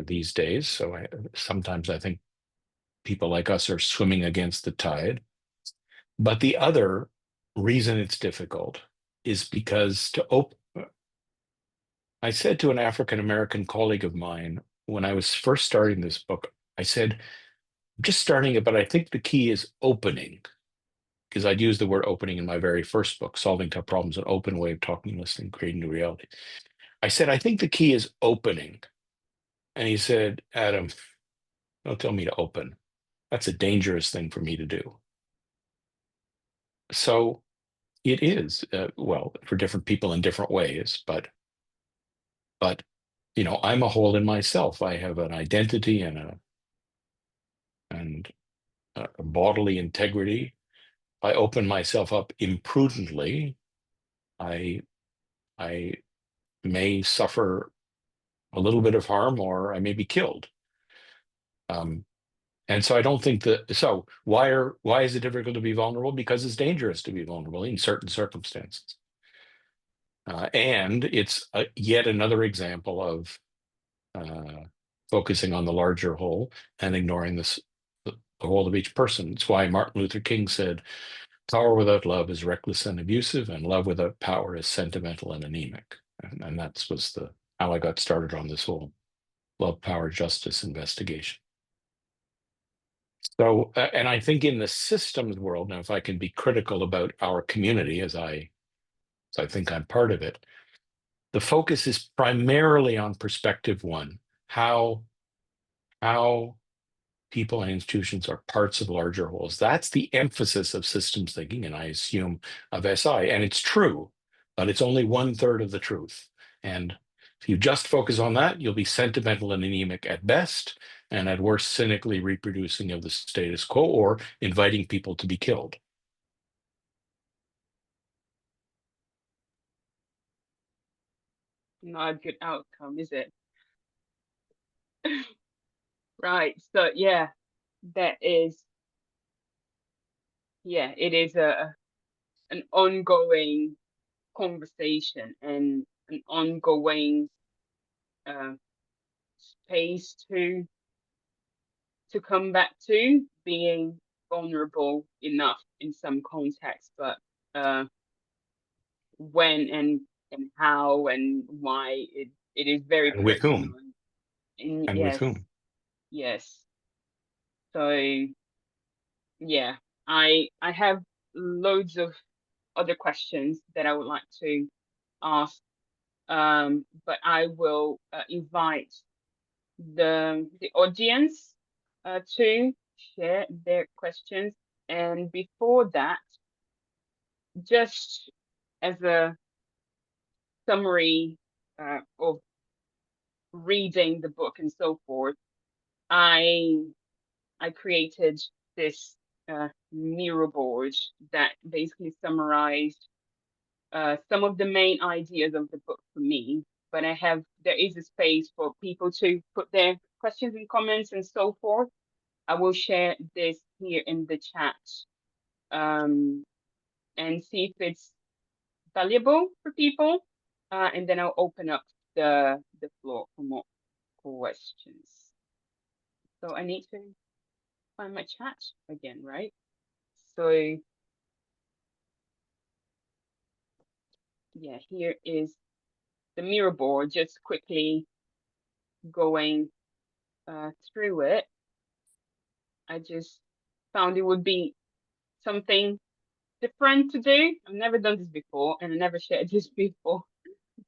these days. So sometimes I think people like us are swimming against the tide. But the other reason it's difficult is because I said to an African American colleague of mine when I was first starting this book, I said, just starting it, but I think the key is opening, because I'd used the word opening in my very first book, Solving Tough Problems, an open way of talking, listening, creating new reality. I said, I think the key is opening. And he said, Adam, don't tell me to open. That's a dangerous thing for me to do. So it is, well, for different people in different ways, but you know, I'm a whole in myself. I have an identity and a bodily integrity. I open myself up imprudently. I I may suffer a little bit of harm, or I may be killed. Um, and so I don't think that. So why is it difficult to be vulnerable? Because it's dangerous to be vulnerable in certain circumstances. And it's yet another example of focusing on the larger whole and ignoring the whole of each person. It's why Martin Luther King said, "Power without love is reckless and abusive, and love without power is sentimental and anemic." And that was how I got started on this whole love, power, justice investigation. So, and I think in the systems world, now, if I can be critical about our community, as I think I'm part of it, the focus is primarily on perspective one, how people and institutions are parts of larger wholes. That's the emphasis of systems thinking, and I assume of SI. And it's true, but it's only 1/3 of the truth. And if you just focus on that, you'll be sentimental and anemic at best, and at worst, cynically reproducing of the status quo or inviting people to be killed. Not a good outcome, is it? Right. So yeah, that is, yeah, it is an ongoing conversation and an ongoing uh, space to come back to being vulnerable enough in some context, but when and how and why it is very And with personal. whom? And And with yes, whom? yes. So yeah, I have loads of other questions that I would like to ask, but I will invite the audience to share their questions. And before that, just as a summary of reading the book and so forth, I I created this mirror board that basically summarized some of the main ideas of the book for me. But there is a space for people to put their questions and comments and so forth. I will share this here in the chat and see if it's valuable for people. And then I'll open up the floor for more questions. So I need to find my chat again, right? So yeah, here is the mirror board, just quickly going through it. I just found it would be something different to do. I've never done this before and I never shared this before,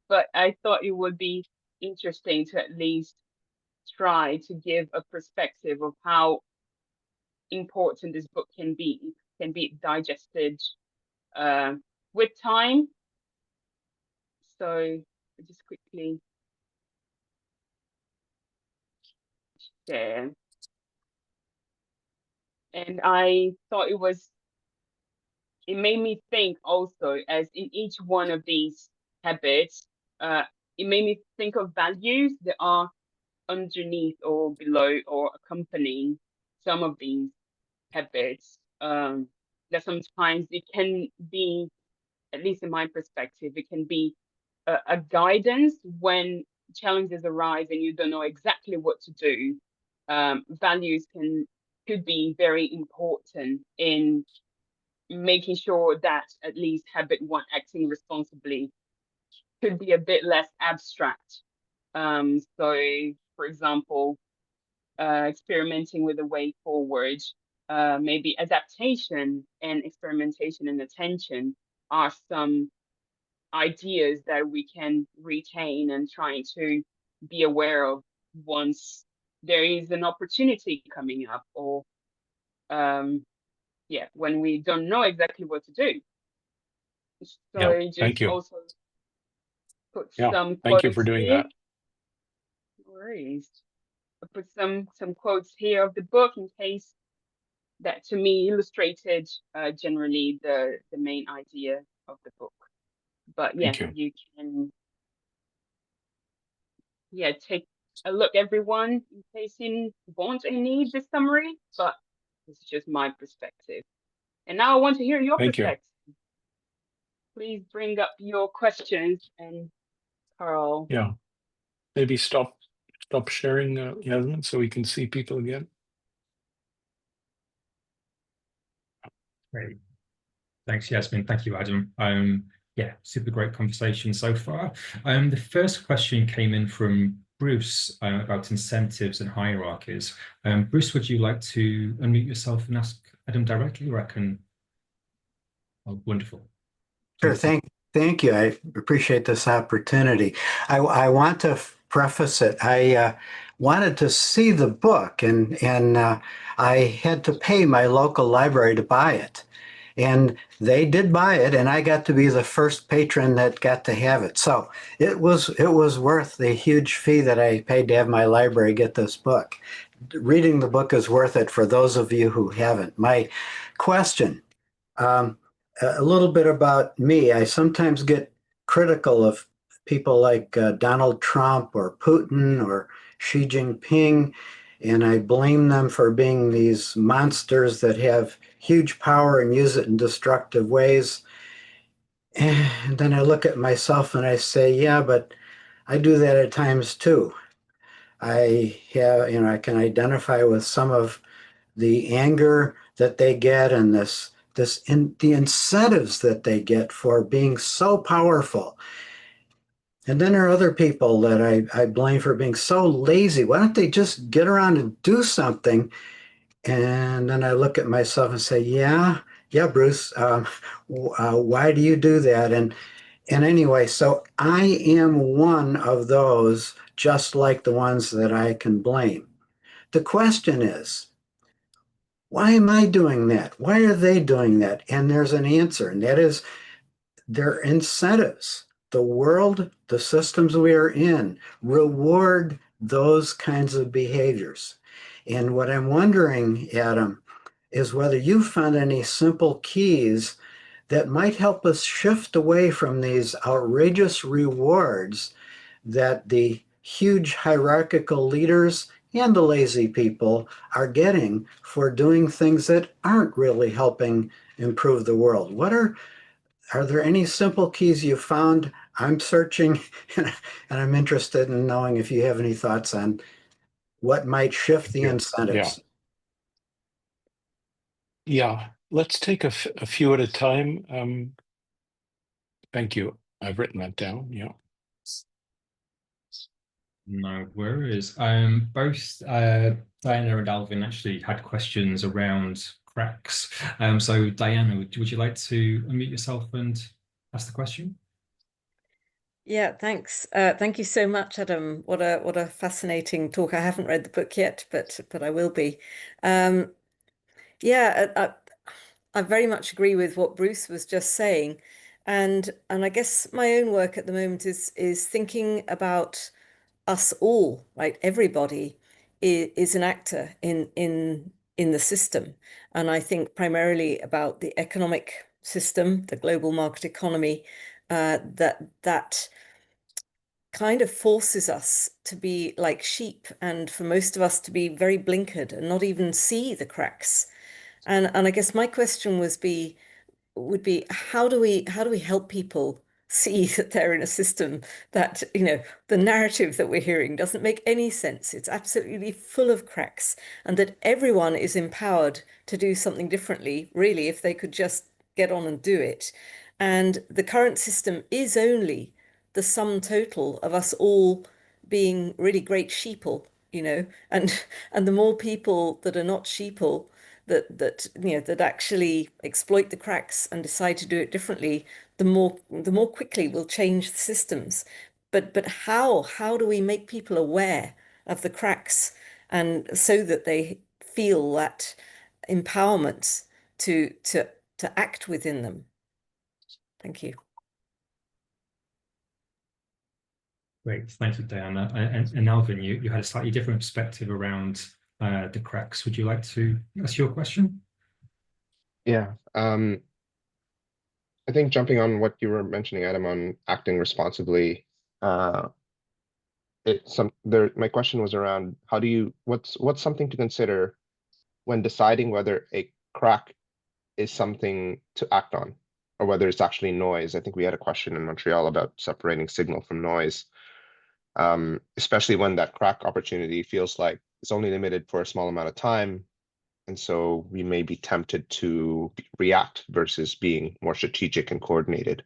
but I thought it would be interesting to at least try to give a perspective of how important this book can be. It can be digested uh, with time. So just quickly share. And I thought it made me think also, as in each one of these habits, it made me think of values that are underneath or below or accompanying some of these habits. That sometimes it can be, at least in my perspective, it can be a guidance when challenges arise and you don't know exactly what to do. Values could be very important in making sure that at least habit one, acting responsibly, could be a bit less abstract. So, for example, experimenting with a way forward. Maybe adaptation and experimentation and attention are some ideas that we can retain and trying to be aware of once there is an opportunity coming up, or yeah, when we don't know exactly what to do. Yeah, So thank just you. also put Yeah, some thank you for quotes doing here. that. No worries. I put some quotes here of the book in case that to me illustrated generally the main idea of the book. But yeah, Thank you. you can take a look, everyone, in case you want and need this summary. But this is just my perspective. And now I want to hear your Thank you. perspective. Please bring up your questions, and Carl. Yeah, maybe stop sharing, Yasmin, so we can see people again. Great. Thanks, Yasmin. Thank you, Adam. Yeah, super great conversation so far. The first question came in from Bruce about incentives and hierarchies. Bruce, would you like to unmute yourself and ask Adam directly, or I can? Oh, wonderful. Sure, thank you. I appreciate this opportunity. I want to preface it. I wanted to see the book, and I had to pay my local library to buy it. And they did buy it, and I got to be the first patron that got to have it. So it was worth the huge fee that I paid to have my library get this book. Reading the book is worth it for those of you who haven't. My question, a little bit about me. I sometimes get critical of people like Donald Trump or Putin or Xi Jinping, and I blame them for being these monsters that have huge power and use it in destructive ways. And then I look at myself and I say, yeah, but I do that at times too. I have, I can identify with some of the anger that they get and the incentives that they get for being so powerful. And then there are other people that I blame for being so lazy. Why don't they just get around and do something? And then I look at myself and say, yeah, Bruce, why do you do that? And anyway, so I am one of those, just like the ones that I can blame. The question is, why am I doing that? Why are they doing that? And there's an answer, and that is their incentives. The world, the systems we are in, reward those kinds of behaviors. And what I'm wondering, Adam, is whether you found any simple keys that might help us shift away from these outrageous rewards that the huge hierarchical leaders and the lazy people are getting for doing things that aren't really helping improve the world. Are there any simple keys you found? I'm searching and I'm interested in knowing if you have any thoughts on what might shift the incentives. Yeah, let's take a few at a time. Thank you. I've written that down. Yeah. No worries. Both Diana and Alvin actually had questions around cracks. So Diana, would you like to unmute yourself and ask the question? Yeah, thanks. Thank you so much, Adam. What a fascinating talk. I haven't read the book yet, but I will be. Yeah, I very much agree with what Bruce was just saying, and I guess my own work at the moment is thinking about us all, right? Everybody is an actor in the system, and I think primarily about the economic system, the global market economy, that kind of forces us to be like sheep, and for most of us to be very blinkered and not even see the cracks. And I guess my question would be how do we help people see that they're in a system that, the narrative that we're hearing doesn't make any sense. It's absolutely full of cracks, and that everyone is empowered to do something differently, really, if they could just get on and do it. And the current system is only the sum total of us all being really great sheeple you know, and the more people that are not sheeple that actually exploit the cracks and decide to do it differently, the more quickly we'll change the systems. But how do we make people aware of the cracks and so that they feel that empowerment to act within them? Thank you. Great, thank you, Diana. And Alvin, you had a slightly different perspective around the cracks. Would you like to ask your question? Yeah, I think jumping on what you were mentioning, Adam, on acting responsibly, my question was around what's something to consider when deciding whether a crack is something to act on or whether it's actually noise. I think we had a question in Montreal about separating signal from noise, especially when that crack opportunity feels like it's only limited for a small amount of time. And so we may be tempted to react versus being more strategic and coordinated.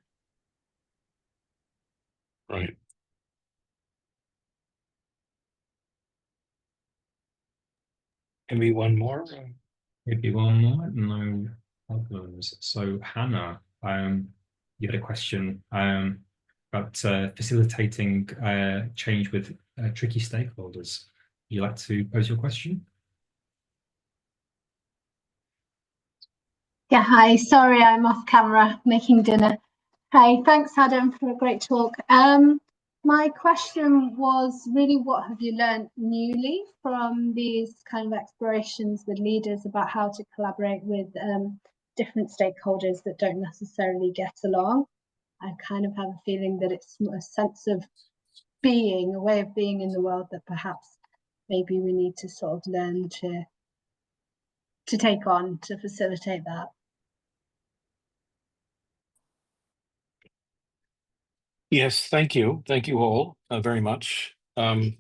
Right. Maybe one more. Maybe one more. No problems. So Hannah, you had a question about facilitating change with tricky stakeholders. Would you like to pose your question? Yeah, hi. Sorry, I'm off camera making dinner. Hi, thanks, Adam, for a great talk. My question was really, what have you learned newly from these kind of explorations with leaders about how to collaborate with different stakeholders that don't necessarily get along? I kind of have a feeling that it's a sense of being, a way of being in the world that perhaps maybe we need to sort of learn to take on to facilitate that. Yes, thank you. Thank you all very much. So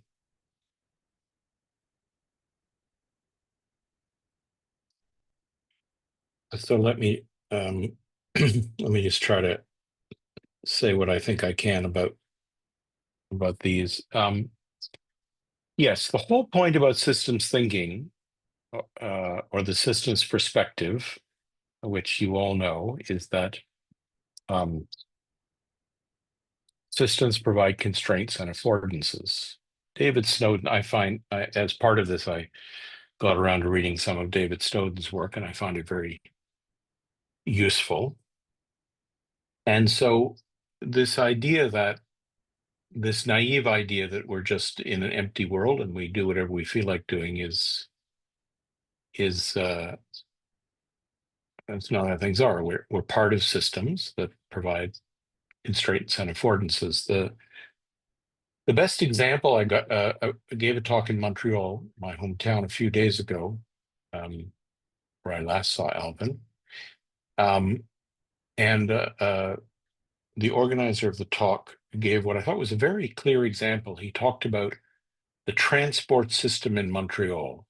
let me let me just try to say what I think I can about these. Yes, the whole point about systems thinking or the systems perspective, which you all know, is that systems provide constraints and affordances. David Snowden, I find, as part of this, I got around to reading some of David Snowden's work, and I found it very useful. And so this naive idea that we're just in an empty world and we do whatever we feel like doing is that's not how things are. We're part of systems that provide constraints and affordances. The best example I gave a talk in Montreal, my hometown, a few days ago, where I last saw Alvin. And the organizer of the talk gave what I thought was a very clear example. He talked about the transport system in Montreal.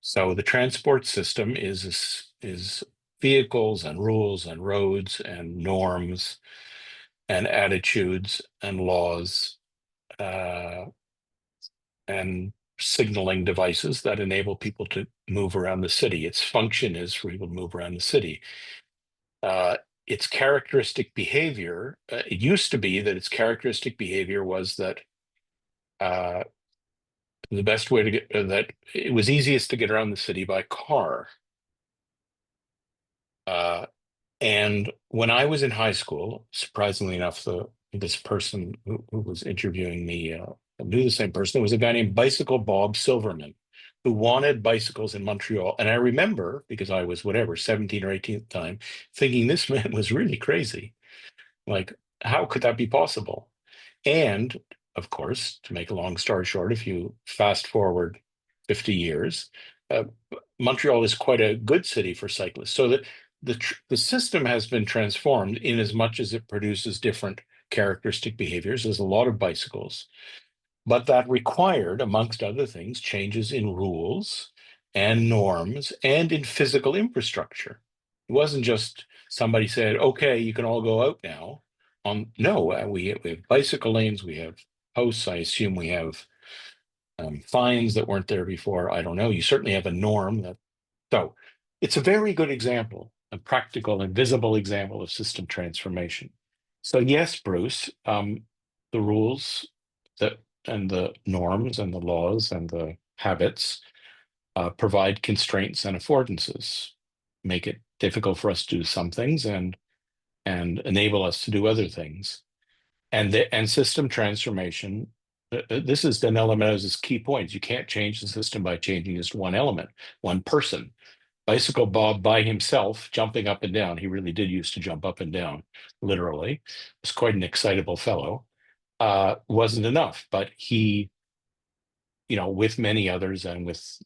So the transport system is vehicles and rules and roads and norms and attitudes and laws and signaling devices that enable people to move around the city. Its function is for people to move around the city. Its characteristic behavior, it used to be that its characteristic behavior was that the best way to get that it was easiest to get around the city by car. And when I was in high school, surprisingly enough, this person who was interviewing me knew the same person. It was a guy named Bicycle Bob Silverman, who wanted bicycles in Montreal. And I remember, because I was 17 or 18 at the time, thinking this man was really crazy. Like, how could that be possible? And of course, to make a long story short, if you fast forward 50 years, Montreal is quite a good city for cyclists. So that the system has been transformed in as much as it produces different characteristic behaviors. There's a lot of bicycles, but that required, amongst other things, changes in rules and norms and in physical infrastructure. It wasn't just somebody said, okay, you can all go out now. No, we have bicycle lanes, we have posts. I assume we have fines that weren't there before. I don't know. You certainly have a norm that. So it's a very good example, a practical and visible example of system transformation. So yes, Bruce, the rules that and the norms and the laws and the habits provide constraints and affordances, make it difficult for us to do some things and enable us to do other things. And system transformation, this is Donella Meadows' key point. You can't change the system by changing just one element, one person. Bicycle Bob by himself, jumping up and down. He really did used to jump up and down, literally. Was quite an excitable fellow. Wasn't enough, but he, with many others and with,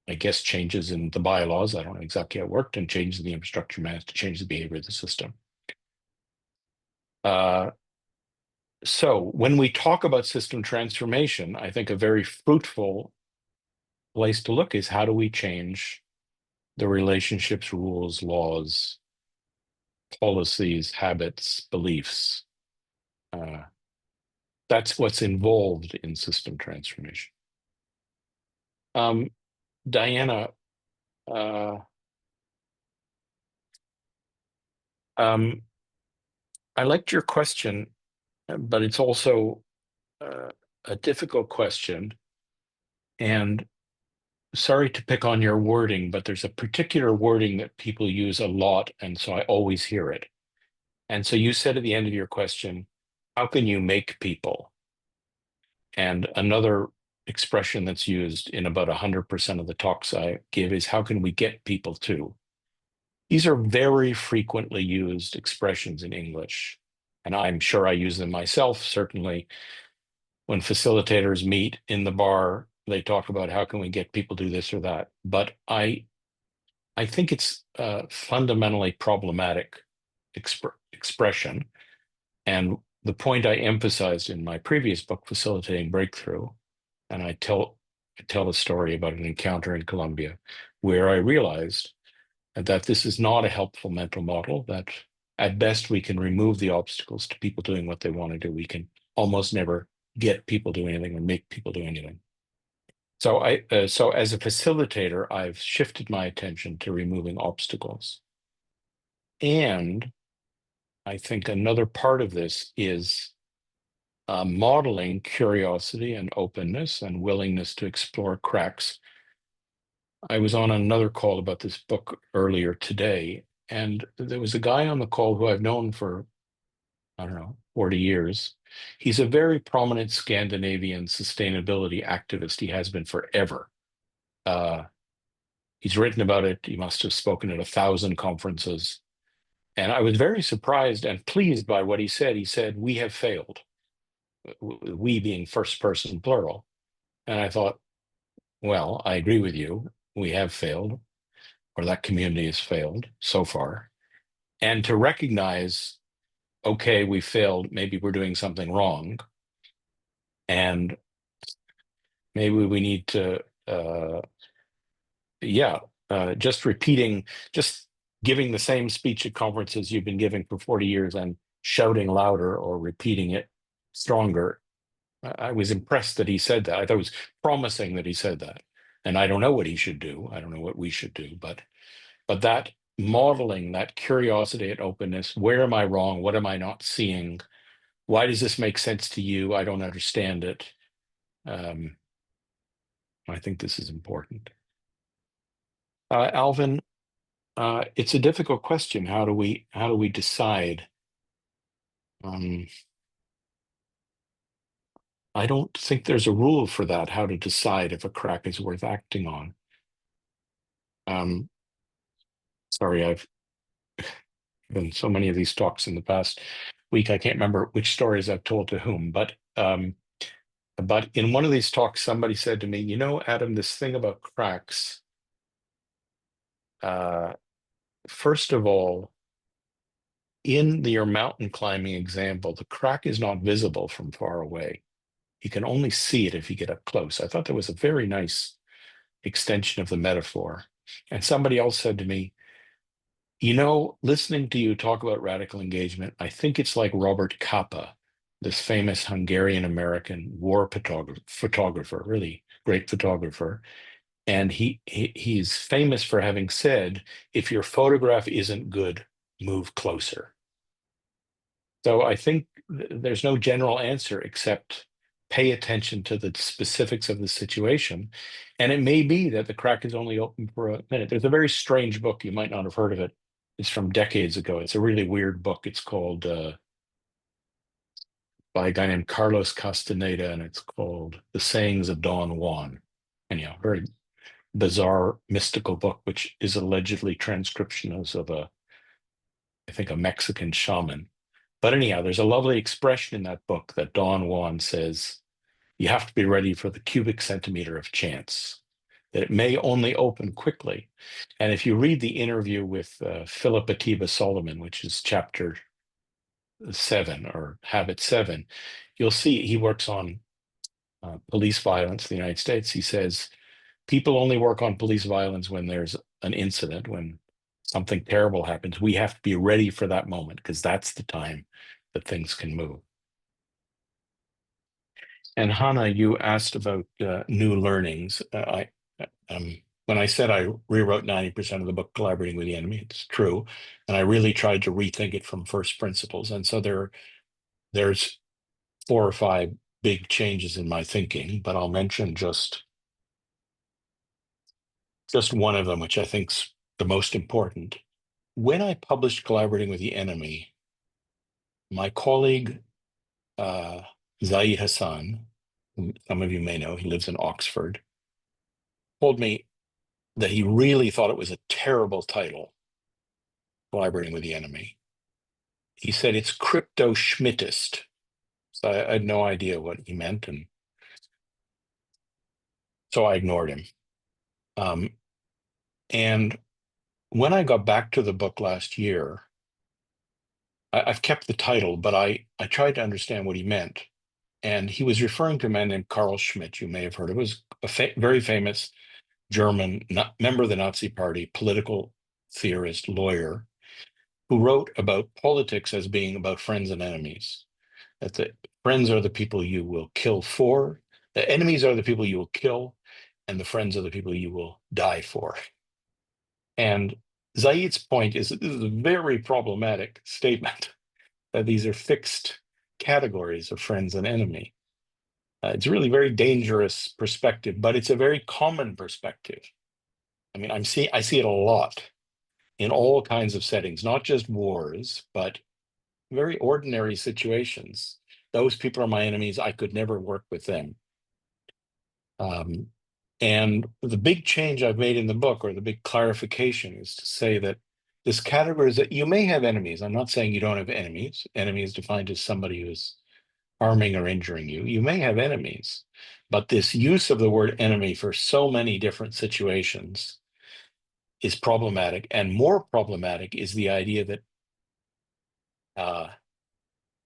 I guess, changes in the bylaws, I don't know exactly how it worked, and changes in the infrastructure managed to change the behavior of the system. So when we talk about system transformation, I think a very fruitful place to look is how do we change the relationships, rules, laws, policies, habits, beliefs. That's what's involved in system transformation. Diana, I liked your question, but it's also a difficult question. And sorry to pick on your wording, but there's a particular wording that people use a lot, and so I always hear it. And so you said at the end of your question, how can you make people? And another expression that's used in about 100% of the talks I give is, how can we get people to? These are very frequently used expressions in English, and I'm sure I use them myself. Certainly when facilitators meet in the bar, they talk about how can we get people to do this or that. But I think it's a fundamentally problematic expression. And the point I emphasized in my previous book, Facilitating Breakthrough, and I tell a story about an encounter in Colombia where I realized that this is not a helpful mental model, that at best we can remove the obstacles to people doing what they want to do. We can almost never get people do anything or make people do anything. So so as a facilitator, I've shifted my attention to removing obstacles. And I think another part of this is modeling curiosity and openness and willingness to explore cracks. I was on another call about this book earlier today, and there was a guy on the call who I've known for, I don't know, 40 years. He's a very prominent Scandinavian sustainability activist. He has been forever. He's written about it. He must have spoken at 1,000 conferences. And I was very surprised and pleased by what he said. He said, "We have failed." We being first person plural. And I thought, well, I agree with you. We have failed, or that community has failed so far. And to recognize, okay, we failed, maybe we're doing something wrong. And maybe we need to, just giving the same speech at conferences you've been giving for 40 years and shouting louder or repeating it stronger. I was impressed that he said that. I thought it was promising that he said that. And I don't know what he should do. I don't know what we should do, but that modeling, that curiosity and openness, where am I wrong? What am I not seeing? Why does this make sense to you? I don't understand it. I think this is important. Alvin, it's a difficult question. How do we decide? I don't think there's a rule for that, how to decide if a crack is worth acting on. Sorry, I've been so many of these talks in the past week, I can't remember which stories I've told to whom, but in one of these talks, somebody said to me, Adam, this thing about cracks, first of all, in your mountain climbing example, the crack is not visible from far away. You can only see it if you get up close. I thought that was a very nice extension of the metaphor. And somebody else said to me, listening to you talk about radical engagement, I think it's like Robert Capa, this famous Hungarian-American war photographer, really great photographer. And he's famous for having said, if your photograph isn't good, move closer. So I think there's no general answer except pay attention to the specifics of the situation. And it may be that the crack is only open for a minute. There's a very strange book, you might not have heard of it. It's from decades ago. It's a really weird book. It's called by a guy named Carlos Castaneda, and it's called The Sayings of Don Juan. And very bizarre mystical book, which is allegedly transcriptions of I think a Mexican shaman. But anyhow, there's a lovely expression in that book that Don Juan says, you have to be ready for the cubic centimeter of chance, that it may only open quickly. And if you read the interview with Philip Atiba Solomon, which is chapter 7 or habit 7, you'll see he works on police violence in the United States. He says, people only work on police violence when there's an incident, when something terrible happens. We have to be ready for that moment because that's the time that things can move. And Hannah, you asked about new learnings. When I said I rewrote 90% of the book, Collaborating with the Enemy, it's true. And I really tried to rethink it from first principles. And so there's 4 or 5 big changes in my thinking, but I'll mention just one of them, which I think's the most important. When I published Collaborating with the Enemy, my colleague, Zaid Hassan, whom some of you may know, he lives in Oxford, told me that he really thought it was a terrible title, Collaborating with the Enemy. He said it's crypto-Schmittist. So I had no idea what he meant, and so I ignored him. And when I got back to the book last year, I've kept the title, but I tried to understand what he meant. And he was referring to a man named Carl Schmitt, you may have heard of. He was a very famous German member of the Nazi Party, political theorist, lawyer, who wrote about politics as being about friends and enemies. That the friends are the people you will kill for, the enemies are the people you will kill, and the friends are the people you will die for. And Zaid's point is that this is a very problematic statement, that these are fixed categories of friends and enemy. It's really very dangerous perspective, but it's a very common perspective. I mean, I see it a lot in all kinds of settings, not just wars, but very ordinary situations. Those people are my enemies. I could never work with them. And the big change I've made in the book, or the big clarification, is to say that this category is that you may have enemies. I'm not saying you don't have enemies. Enemy is defined as somebody who's harming or injuring you. You may have enemies, but this use of the word enemy for so many different situations is problematic. And more problematic is the idea that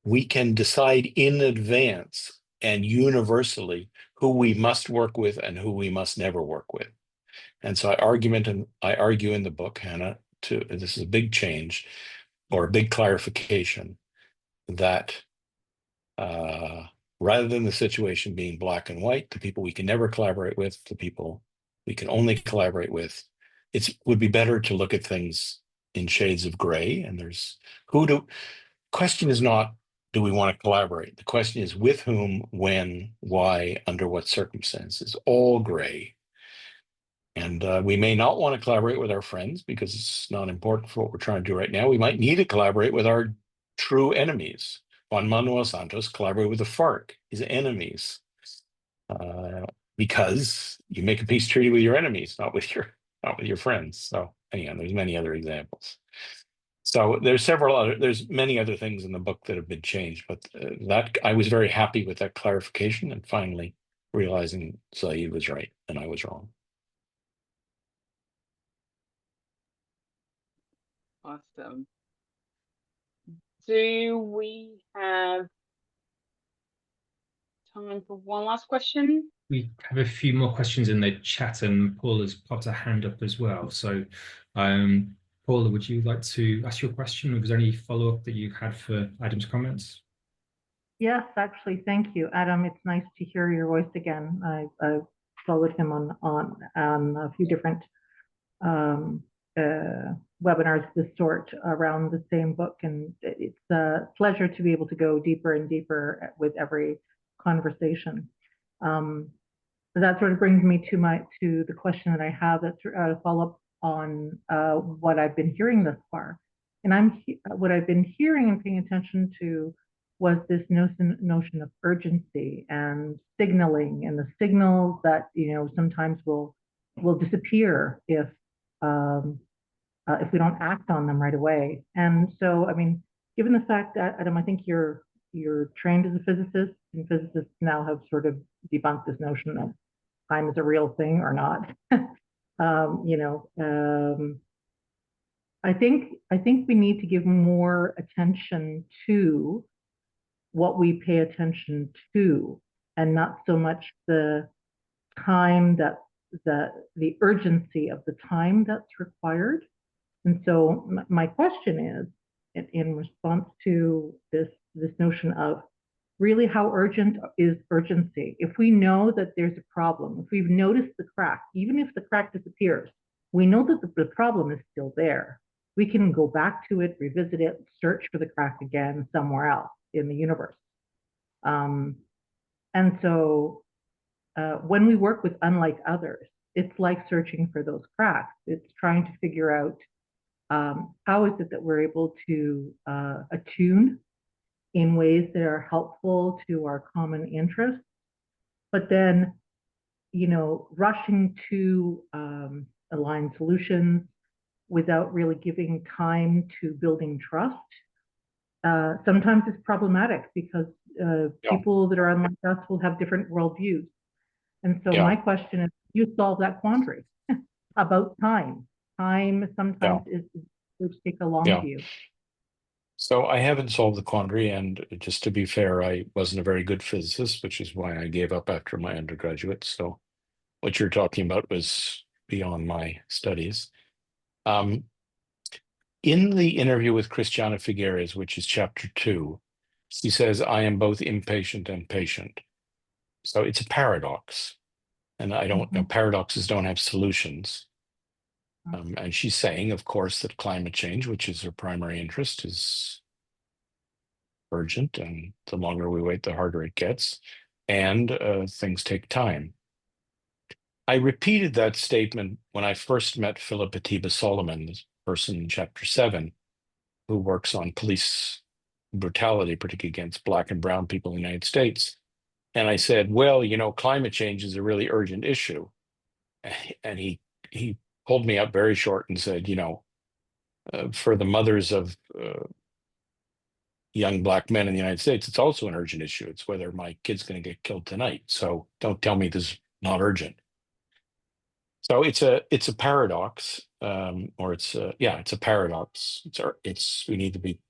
we can decide in advance and universally who we must work with and who we must never work with. And so I argue in the book, Hannah, this is a big change or a big clarification, that rather than the situation being black and white, the people we can never collaborate with, the people we can only collaborate with, it would be better to look at things in shades of gray. And question is not, do we want to collaborate? The question is with whom, when, why, under what circumstances, all gray. And we may not want to collaborate with our friends because it's not important for what we're trying to do right now. We might need to collaborate with our true enemies. Juan Manuel Santos collaborated with the FARC, his enemies, because you make a peace treaty with your enemies, not with your friends. So anyhow, there's many other examples. So there's many other things in the book that have been changed, but that I was very happy with that clarification and finally realizing Zaid was right and I was wrong. Awesome. Do we have time for one last question? We have a few more questions in the chat, and Paula's popped her hand up as well. So, Paula, would you like to ask your question, or was there any follow-up that you had for Adam's comments? Yes, actually, thank you, Adam. It's nice to hear your voice again. I've followed him on a few different webinars of this sort around the same book, and it's a pleasure to be able to go deeper and deeper with every conversation. That sort of brings me to the question that I have, that's a follow-up on what I've been hearing thus far. And what I've been hearing and paying attention to was this notion of urgency and signaling, and the signals that sometimes will disappear if we don't act on them right away. And so, I mean, given the fact that, Adam, I think you're trained as a physicist, and physicists now have sort of debunked this notion that time is a real thing or not. I think we need to give more attention to what we pay attention to, and not so much the time the urgency of the time that's required. And so my question is, in response to this notion of really how urgent is urgency? If we know that there's a problem, if we've noticed the crack, even if the crack disappears, we know that the problem is still there. We can go back to it, revisit it, search for the crack again somewhere else in the universe. And so when we work with unlike others, it's like searching for those cracks. It's trying to figure out how is it that we're able to attune in ways that are helpful to our common interests, but then, rushing to align solutions without really giving time to building trust. Sometimes it's problematic because people that are unlike us will have different worldviews. And so my question is, you solve that quandary about time. Time sometimes is take a long view. So I haven't solved the quandary, and just to be fair, I wasn't a very good physicist, which is why I gave up after my undergraduate. So what you're talking about was beyond my studies. In the interview with Christiana Figueres, which is chapter 2, she says, I am both impatient and patient. So it's a paradox. And I don't know, paradoxes don't have solutions. And she's saying, of course, that climate change, which is her primary interest, is urgent, and the longer we wait, the harder it gets, and things take time. I repeated that statement when I first met Philip Atiba Solomon, this person in chapter 7, who works on police brutality, particularly against Black and brown people in the United States. And I said, well, climate change is a really urgent issue. And he pulled me up very short and said, for the mothers of young Black men in the United States, it's also an urgent issue. It's whether my kid's going to get killed tonight. So don't tell me this is not urgent. So it's a paradox, or it's a paradox. We need to be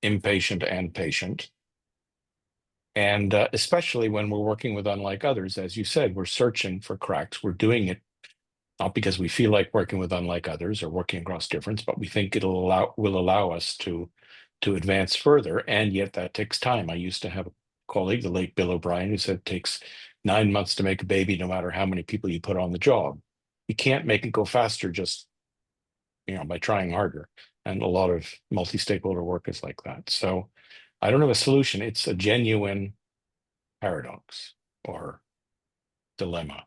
impatient and patient. And especially when we're working with unlike others, as you said, we're searching for cracks. We're doing it not because we feel like working with unlike others or working across difference, but we think will allow us to advance further. And yet that takes time. I used to have a colleague, the late Bill O'Brien, who said it takes 9 months to make a baby, no matter how many people you put on the job. You can't make it go faster just by trying harder. And a lot of multi-stakeholder work is like that. So I don't have a solution. It's a genuine paradox or dilemma.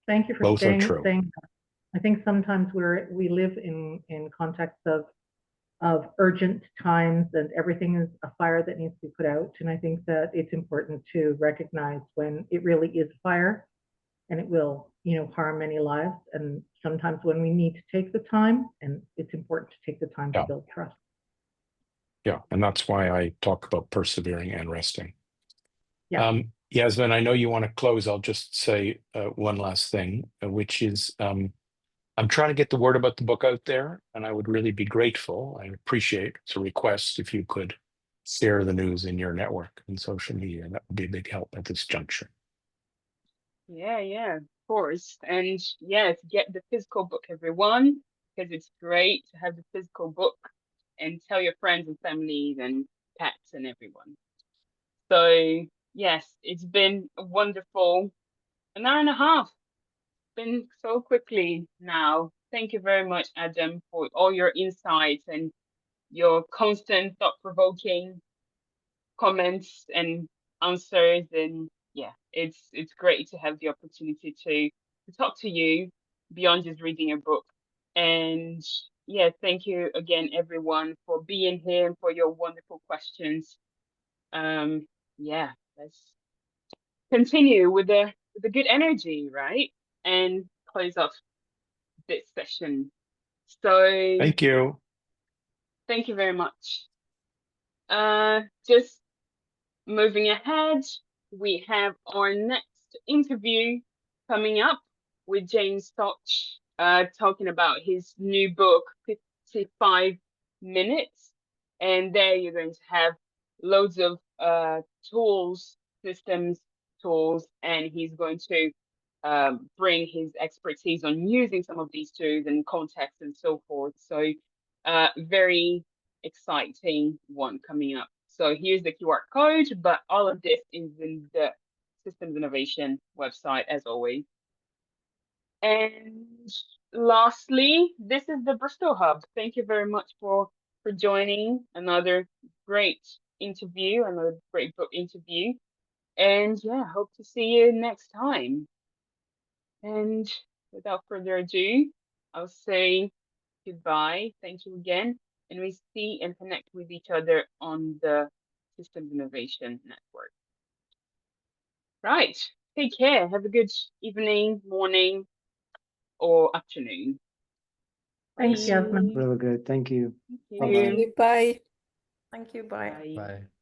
Thank you for Both saying are true. that. I think sometimes we live in contexts of urgent times, and everything is a fire that needs to be put out. And I think that it's important to recognize when it really is a fire, and it will, harm many lives. And sometimes when we need to take the time, and it's important to take the time to build trust. Yeah, and that's why I talk about persevering and resting. Yeah. Yasmin, I know you want to close. I'll just say one last thing, which is I'm trying to get the word about the book out there, and I would really be grateful. I appreciate, it's a request, if you could share the news in your network and social media. That would be a big help at this juncture. Yeah, of course. And yes, get the physical book, everyone, because it's great to have the physical book, and tell your friends and families and pets and everyone. So yes, it's been a wonderful an hour and a half. Been so quickly now. Thank you very much, Adam, for all your insights and your constant thought-provoking comments and answers. And yeah, it's great to have the opportunity to talk to you beyond just reading a book. And yeah, thank you again, everyone, for being here and for your wonderful questions. Yeah, let's continue with the good energy, right? And close off this session. So Thank you. thank you very much. Just moving ahead, we have our next interview coming up with James Stotch, talking about his new book, 55 Minutes. And there you're going to have loads of tools, systems, tools, and he's going to bring his expertise on using some of these tools and context and so forth. So very exciting one coming up. So here's the QR code, but all of this is in the Systems Innovation website as always. And lastly, this is the Bristol Hub. Thank you very much for joining another great interview, another great book interview. And yeah, hope to see you next time. And without further ado, I'll say goodbye. Thank you again. And we see and connect with each other on the Systems Innovation Network. Right. Take care. Have a good evening, morning, or afternoon. Thanks, Yasmin. Really good. Thank you. Thank you. Bye. Thank you. Bye. Bye. Bye.